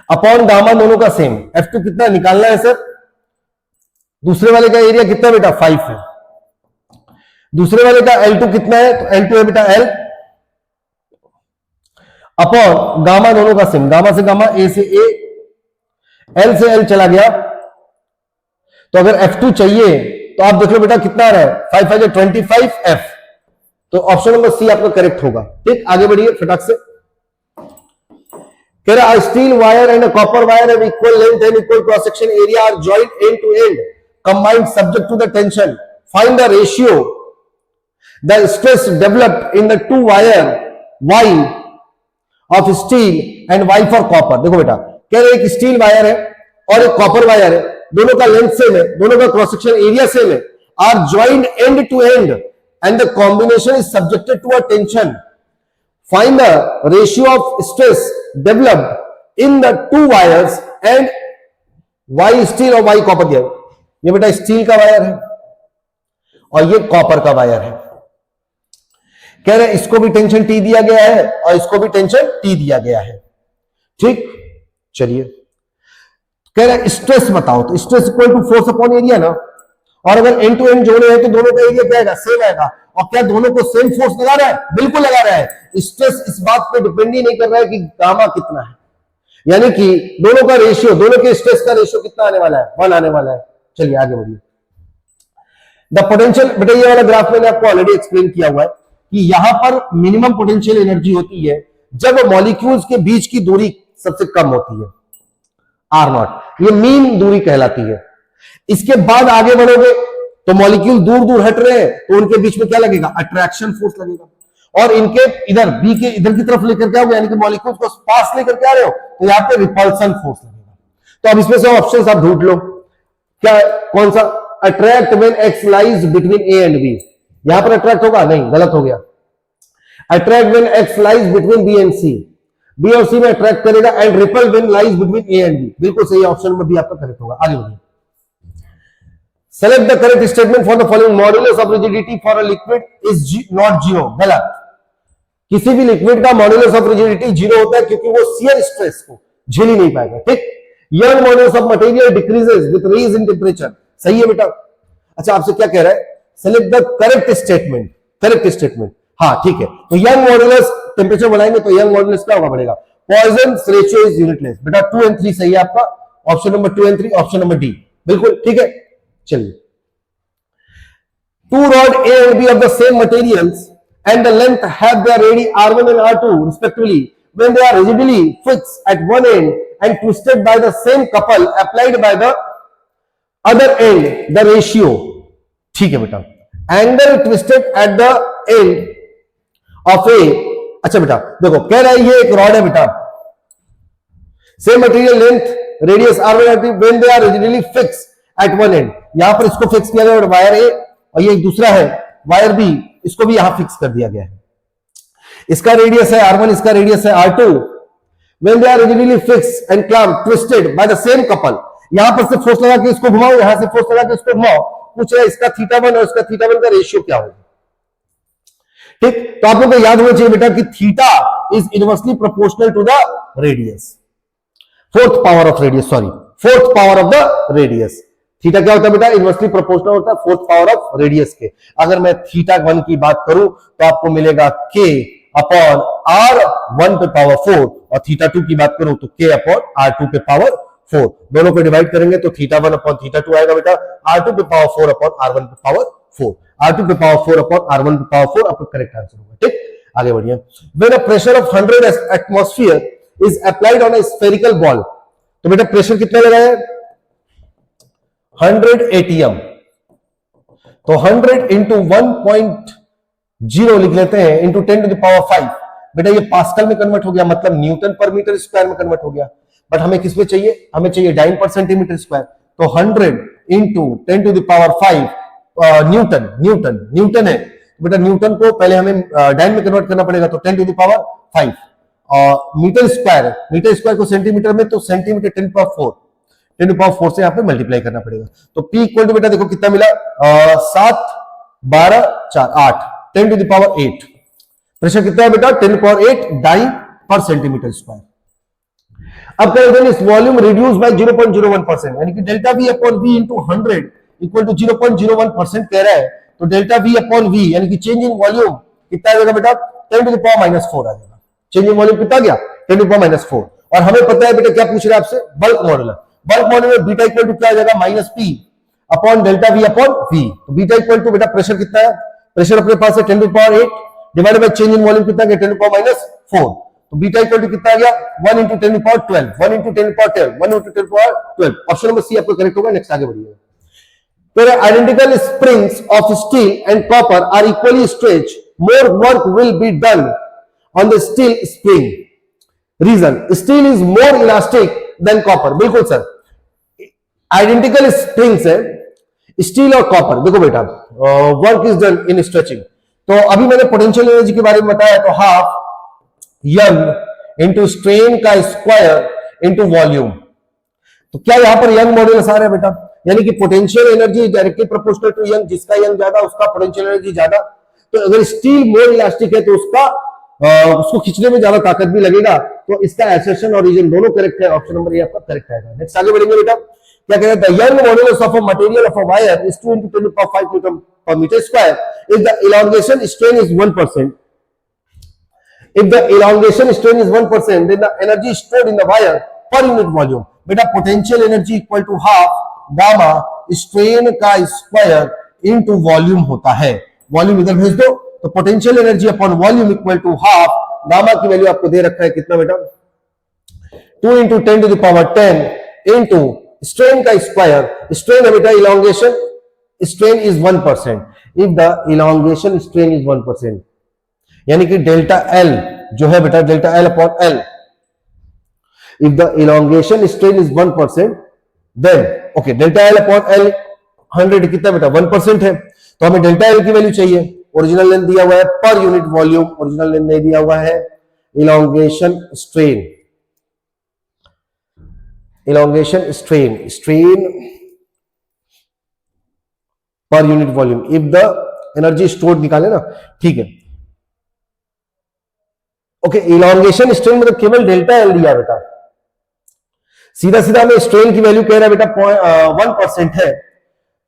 अपॉन गामा, दोनों का सेम, F2 कितना निकालना है सर, दूसरे वाले का एरिया कितना बेटा 5 है, दूसरे वाले का L2 कितना है, तो L2 है बेटा L अपॉन गामा, दोनों का सेम, गामा से गामा, A से A, L से L चला गया, तो अगर F2 चाहिए तो आप देख लो बेटा कितना आ रहा है, 5 5 25 F, तो ऑप्शन नंबर सी आपका करेक्ट होगा, ठीक। आगे बढ़िए फटाक से। कह रहा steel wire and copper wire have equal length and equal cross section area are joint end to end combined subject to the tension, find the ratio the stress developed in the two wire Y of steel and Y for copper. देखो बेटा कह रहे एक स्टील वायर है और एक कॉपर वायर है, दोनों का लेंथ सेम है, दोनों का क्रॉस सेक्शन एरिया सेम है, are joined end to end and the combination is subjected to a tension, find the ratio of stress developed in the two wires and Y steel और Y कॉपर दिया। ये बेटा स्टील का वायर है और ये कॉपर का वायर है, कह रहे इसको भी टेंशन T दिया गया है और इसको भी टेंशन T दिया गया है, ठीक। चलिए कह रहे स्ट्रेस बताओ, तो stress equal to force upon area ना, और अगर एंड टू एंड जोड़े हैं तो दोनों का एरिया क्या आएगा, सेम आएगा, और क्या दोनों को सेम फोर्स लगा रहा है, बिल्कुल लगा रहा है। स्ट्रेस इस बात पे डिपेंड ही नहीं कर रहा है कि गामा कितना है, यानी कि दोनों का रेशियो, दोनों के स्ट्रेस का रेशियो कितना आने वाला है, 1 आने वाला है। चलिए आगे बढ़िए। द पोटेंशियल, बेटा ये वाला ग्राफ मैंने आपको ऑलरेडी एक्सप्लेन किया हुआ है कि यहां पर मिनिमम पोटेंशियल एनर्जी होती है जब मॉलिक्यूल्स के बीच की दूरी सबसे कम होती है, R0, ये मीन दूरी कहलाती है। इसके बाद आगे बढ़ोगे तो मॉलिक्यूल दूर दूर हट रहे हैं तो उनके बीच में क्या लगेगा, अट्रैक्शन फोर्स लगेगा, और इनके इधर बी के इधर की तरफ लेकर के आओगे, यानी कि मॉलिक्यूल्स को पास लेकर के आ रहे हो, तो यहां पे रिपल्सन फोर्स लगेगा। तो अब इसमें से ऑप्शंस आप ढूंढ लो, क्या कौन सा, attract when X lies between A and B, यहां पर अट्रैक्ट होगा नहीं, गलत हो गया। Attract when X lies between B and C, B और सी में अट्रैक्ट करेगा। And repel when lies between A and B, बिल्कुल सही ऑप्शन में भी आपका करेक्ट होगा। आगे बढ़िए। Select the correct statement for the following modulus of rigidity for a liquid is not zero, गलत। किसी भी लिक्विड का मॉड्यूलस ऑफ रिजिडिटी जीरो होता है क्योंकि वो शियर स्ट्रेस को झेल ही नहीं पाएगा, ठीक। Young modulus of material decreases with rise in temperature, सही है बेटा। अच्छा, आपसे क्या कह रहा है, select the correct statement, correct statement, हाँ ठीक है। तो यंग मॉड्यूलस टेम्परेचर बढ़ाएंगे तो यंग मॉड्यूलस क्या होगा, बढ़ेगा। पॉइजन्स रेशियो इज यूनिटलेस, बेटा 2 and 3 सही है आपका, option number 2 and 3, option number D, बिल्कुल ठीक है। चलिए, two rod A and B of the same materials and the length have their radii R1 and R2 respectively when they are rigidly fixed at one end and twisted by the same couple applied by the other end, the ratio, ठीक है बेटा, angle twisted at the end of a, अच्छा बेटा देखो कह रहा है ये एक रॉड है बेटा, same material length radius R1 and R2 when they are rigidly fixed at one end, यहां पर इसको फिक्स किया गया वायर ए और ये एक दूसरा है वायर बी, इसको भी यहां फिक्स कर दिया गया है। इसका रेडियस है R1, इसका रेडियस है R2। When they are rigidly fixed and clamped, twisted by the same couple, यहां पर से फोर्स लगा के इसको घुमाओ, यहां से फोर्स लगा के इसको घुमाओ, पूछ रहा है इसका θ1 और इसका θ1 का रेशियो क्या होगा, ठीक। तो आप लोगों को याद होना चाहिए बेटा कि theta is inversely proportional to the radius, fourth power of radius, sorry fourth power of the radius. Theta क्या होता है बेटा, इनवर्सली प्रोपोर्शनल होता है फोर्थ पावर ऑफ रेडियस के। अगर मैं θ1 की बात करूं तो आपको मिलेगा k अपॉन R1 पे पावर 4 और θ2 की बात करूं तो k अपॉन R2 पे पावर 4, दोनों को डिवाइड करेंगे तो θ1 अपॉन θ2 आएगा बेटा, R2 पे पावर 4 अपॉन R1 पे पावर 4, R2 पे पावर 4 अपॉन R1 पे पावर 4 आपका करेक्ट आंसर होगा, ठीक। आगे बढ़िए। When a pressure of 100 atmosphere is applied on a spherical ball, तो बेटा प्रेशर कितना लगा है, 100 ATM, तो 100 इंटू 1.0 लिख लेते हैं इंटू 10 to the power 5, बेटा ये पास्कल में कन्वर्ट हो गया, मतलब न्यूटन पर मीटर स्क्वायर में कन्वर्ट हो गया। बट हमें किस में चाहिए, हमें चाहिए डाइन पर सेंटीमीटर स्क्वायर, तो 100 into 10 to the power 5 Newton है, बेटा न्यूटन को पहले हमें डाइन में कन्वर्ट करना पड़ेगा, तो 10 to the power 5 metre square को सेंटीमीटर में, तो centimetre 10 to the power 4, 10 to the power 4 से यहाँ पे मल्टीप्लाई करना पड़ेगा। तो P इक्वल टू बेटा देखो कितना मिला, 7 12 4 8, 10 to the power 8। प्रेशर कितना है बेटा, 10 to the power 8 डाइन पर सेंटीमीटर स्क्वायर। अब कह रहे हैं इस वॉल्यूम रिड्यूस बाय 0.01%, यानी कि delta V upon V into 100 equal to 0.01% कह रहा है, तो डेल्टा V अपॉन V यानी कि चेंज इन वॉल्यूम कितना आ जाएगा बेटा, 10 to the power -4 आ जाएगा। चेंज इन वॉल्यूम कितना गया, 10 to the power -4। और हमें पता है बेटा क्या पूछ रहा है आपसे, बल्क मॉडुलस, बल्क मॉडुलस में बीटा इक्वल टू क्या आ जाएगा, -P upon delta V upon V। तो बीटा इक्वल टू बेटा प्रेशर कितना है, प्रेशर अपने पास है 10 to the power 8 divided by change in volume कितना गया, 10 to the power -4, तो बीटा इक्वल टू कितना आ गया, 1 into 10 to the power 12, 1 into 10 to the power 12, 1 into 10 to the power 12। Option number C आपका करेक्ट होगा। नेक्स्ट आगे बढ़िए। फिर identical springs of steel and copper are equally stretch, more work will be done on the steel spring, reason steel is more elastic than copper. बिल्कुल सर, आइडेंटिकल स्प्रिंग्स है स्टील और कॉपर, देखो बेटा work is done in stretching. तो अभी मैंने पोटेंशियल एनर्जी के बारे में बताया, तो हाफ यंग इंटू स्ट्रेन का स्क्वायर इंटू वॉल्यूम। तो क्या यहां पर यंग मॉड्यूलस आ रहा है बेटा, यानी कि potential energy directly proportional to Young, जिसका यंग ज्यादा उसका पोटेंशियल एनर्जी ज्यादा। तो अगर स्टील मोर इलास्टिक है तो उसको खींचने में ज्यादा ताकत भी लगेगा, तो इसका एसर्शन और रीजन दोनों करेक्ट है, ऑप्शन नंबर ए आपका करेक्ट आएगा। नेक्स्ट आगे बढ़ेंगे बेटा, क्या कह रहा है, young modulus of a material of a wire is 2 into 10 to the power 5 Newton per meter square if the elongation strain is 1%. If the elongation strain is 1%, then the energy stored in the wire per unit volume, बेटा potential energy equal to half gamma strain का स्क्वायर इनटू वॉल्यूम होता है। वॉल्यूम इधर भेज दो, तो potential energy upon volume equal to half, gamma की वैल्यू आपको दे रखा है कितना बेटा, 2 into 10 to the power 10 into strain का स्क्वायर, स्ट्रेन है बेटा elongation strain is 1%। If the elongation strain is 1%, यानी कि डेल्टा एल जो है बेटा, delta L upon L, if the elongation strain is 1%, then okay delta L upon L 100 कितना बेटा 1% है, तो हमें डेल्टा एल की वैल्यू चाहिए, ओरिजिनल लेंथ दिया हुआ है, per unit volume original length नहीं दिया हुआ है, elongation strain, elongation strain, strain per unit volume, if the energy stored निकाले ना, ठीक है। ओके, इलॉन्गेशन स्ट्रेन मतलब केवल डेल्टा एल दिया बेटा, सीधा सीधा हमें स्ट्रेन की वैल्यू कह रहा है बेटा 1% है,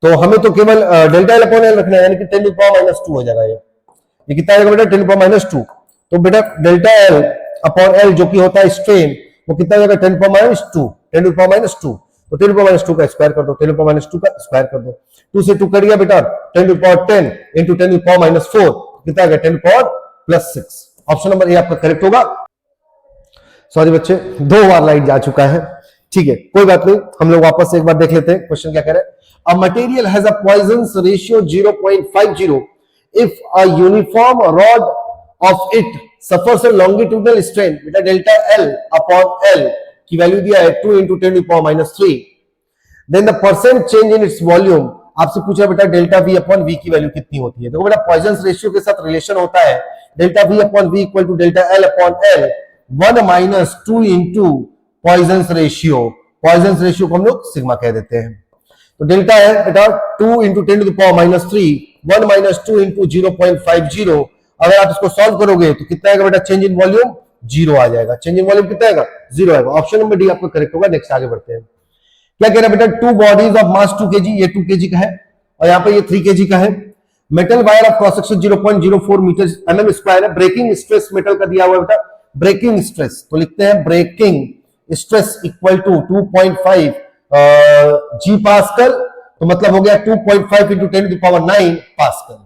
तो हमें तो केवल डेल्टा एल अपॉन एल रखना है, यानी कि 10 टू द पावर -2 हो जाएगा। ये कितना आएगा बेटा 10 टू द पावर -2, तो बेटा डेल्टा एल अपॉन एल जो कि होता है स्ट्रेन, वो कितना जाएगा 10 to the power -2, 10 to the power -2, तो 10 टू द पावर -2 का स्क्वायर कर दो, 10 टू द पावर -2 का स्क्वायर कर दो, 2 से 2 कट गया बेटा, 10 to the power 10 into 10 to the power -4 कितना आ गया 10 to the power +6। Option number A आपका करेक्ट होगा। सॉरी बच्चे, 2 बार लाइट जा चुका है, ठीक है, कोई बात नहीं, हम लोग वापस से एक बार देख लेते हैं क्वेश्चन क्या कह रहा है। A material has a Poisson's ratio 0.50 if a uniform rod of it suffers a longitudinal strain, बेटा डेल्टा एल अपॉन एल की वैल्यू दिया है 2 into 10 to the power -3, then the percent change in its volume, आपसे पूछा बेटा डेल्टा वी अपॉन वी की वैल्यू कितनी होती है। देखो बेटा पॉइजन्स रेशियो के साथ रिलेशन होता है delta V upon V equal to delta L upon L 1 - 2 into Poisson's ratio, Poisson's ratio को हम लोग सिग्मा कह देते हैं। तो डेल्टा है बेटा 2 into 10 to the power -3, 1 - 2 into 0.50, अगर आप इसको सॉल्व करोगे तो कितना आएगा बेटा चेंज इन वॉल्यूम 0 आ जाएगा, चेंज इन वॉल्यूम कितना आएगा 0 आएगा। ऑप्शन नंबर डी आपका करेक्ट होगा। नेक्स्ट आगे बढ़ते हैं, क्या कह रहा है बेटा 2 बॉडीज ऑफ मास 2 kg, ये 2 kg का है और यहाँ पे ये 3 kg का है। Metal wire of cross section 0.04 metre mm square है। ब्रेकिंग स्ट्रेस मेटल का दिया हुआ है बेटा, ब्रेकिंग स्ट्रेस तो लिखते हैं breaking stress equal to 2.5 G pascal, तो मतलब हो गया 2.5 into 10 to the power 9 pascal,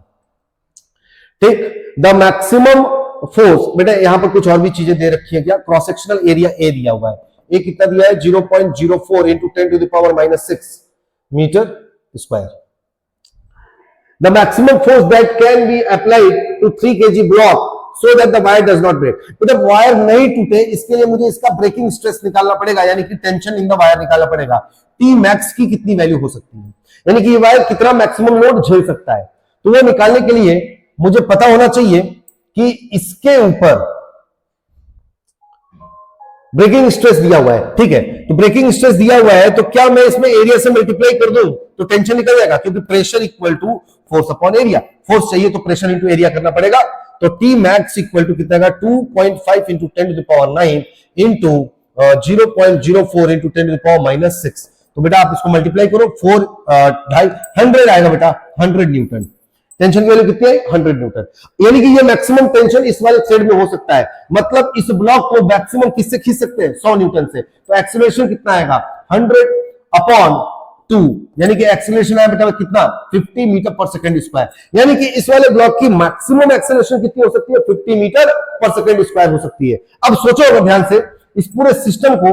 ठीक। द मैक्सिमम फोर्स, बेटा यहां पर कुछ और भी चीजें दे रखी है क्या, क्रॉस सेक्शनल एरिया ए दिया हुआ है, ए कितना दिया है 0.04 into 10 to the power -6 metre square. The maximum force that can be applied to 3 kg block so that the wire does not break, मतलब वायर नहीं टूटे इसके लिए मुझे इसका ब्रेकिंग स्ट्रेस निकालना पड़ेगा, यानी कि टेंशन इन द वायर निकालना पड़ेगा। टी मैक्स की कितनी वैल्यू हो सकती है, यानी कि ये वायर कितना मैक्सिमम लोड झेल सकता है, तो वो निकालने के लिए मुझे पता होना चाहिए कि इसके ऊपर ब्रेकिंग स्ट्रेस दिया हुआ है, ठीक है। तो ब्रेकिंग स्ट्रेस दिया हुआ है तो क्या मैं इसमें एरिया से मल्टीप्लाई कर दूं तो टेंशन निकल जाएगा, क्योंकि pressure equal to force upon area, force चाहिए तो प्रेशर इंटू एरिया करना पड़ेगा। तो टी मैक्स इक्वल टू कितना है 2.5 into 10 to the power 9 into 0.04 into 10 to the power -6, तो बेटा आप इसको मल्टीप्लाई करो 100 आएगा बेटा 100 न्यूटन। टेंशन की वैल्यू कितनी है 100 न्यूटन, यानी कि ये मैक्सिमम टेंशन इस वाले थ्रेड में हो सकता है, मतलब इस ब्लॉक को मैक्सिमम किससे खींच सकते हैं 100 न्यूटन से। तो एक्सीलरेशन कितना आएगा 100 अपॉन 2, यानी कि एक्सीलरेशन आया बेटा कितना 50 मीटर पर सेकंड स्क्वायर, यानी कि इस वाले ब्लॉक की मैक्सिमम एक्सीलरेशन कितनी हो सकती है 50 मीटर पर सेकंड स्क्वायर हो सकती है। अब सोचो अगर ध्यान से, इस पूरे सिस्टम को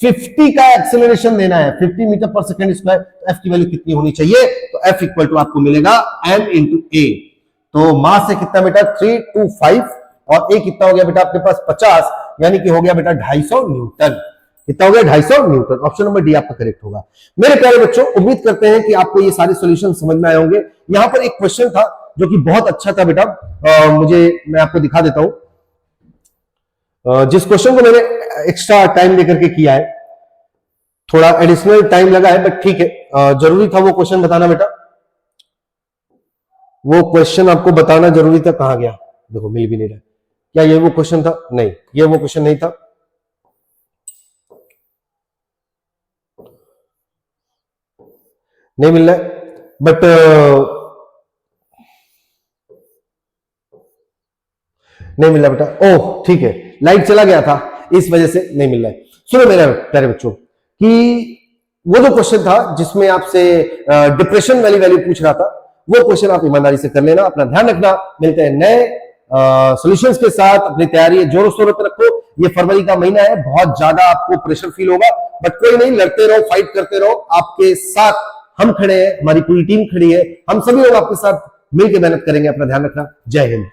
50 का एक्सीलरेशन देना है 50 मीटर पर सेकंड स्क्वायर, तो एफ की वैल्यू कितनी होनी चाहिए, तो एफ इक्वल टू आपको मिलेगा m इंटू ए। तो मास है कितना बेटा 325 और ए कितना हो गया बेटा आपके पास 50, यानी कि हो गया बेटा 250 न्यूटन। कितना हो गया 250 न्यूटन। ऑप्शन नंबर डी आपका करेक्ट होगा। मेरे प्यारे बच्चों, उम्मीद करते हैं कि आपको ये सारे सॉल्यूशन समझ में आए होंगे। यहां पर एक क्वेश्चन था जो कि बहुत अच्छा था बेटा, मैं आपको दिखा देता हूं। जिस क्वेश्चन को मैंने एक्स्ट्रा टाइम लेकर के किया है, थोड़ा एडिशनल टाइम लगा है, बट ठीक है, जरूरी था वो क्वेश्चन बताना बेटा, वो क्वेश्चन आपको बताना जरूरी था। कहां गया, देखो मिल भी नहीं रहा। क्या ये वो क्वेश्चन था? नहीं, ये वो क्वेश्चन नहीं था। नहीं मिल रहा है, बट नहीं मिल रहा बेटा। ओह ठीक है, लाइट चला गया था इस वजह से नहीं मिल रहा है। सुनो मेरे प्यारे बच्चों, कि वो जो क्वेश्चन था जिसमें आपसे डिप्रेशन वाली वैल्यू पूछ रहा था, वो क्वेश्चन आप ईमानदारी से कर लेना। अपना ध्यान रखना, मिलते हैं नए सॉल्यूशंस के साथ। अपनी तैयारी जोरों शोरों पे रखो। ये फरवरी का महीना है, बहुत ज्यादा आपको प्रेशर फील होगा, बट कोई नहीं, लड़ते रहो, फाइट करते रहो। आपके साथ हम खड़े हैं, हमारी पूरी टीम खड़ी है, हम सभी लोग आपके साथ मिलकर मेहनत करेंगे। अपना ध्यान रखना। जय हिंद।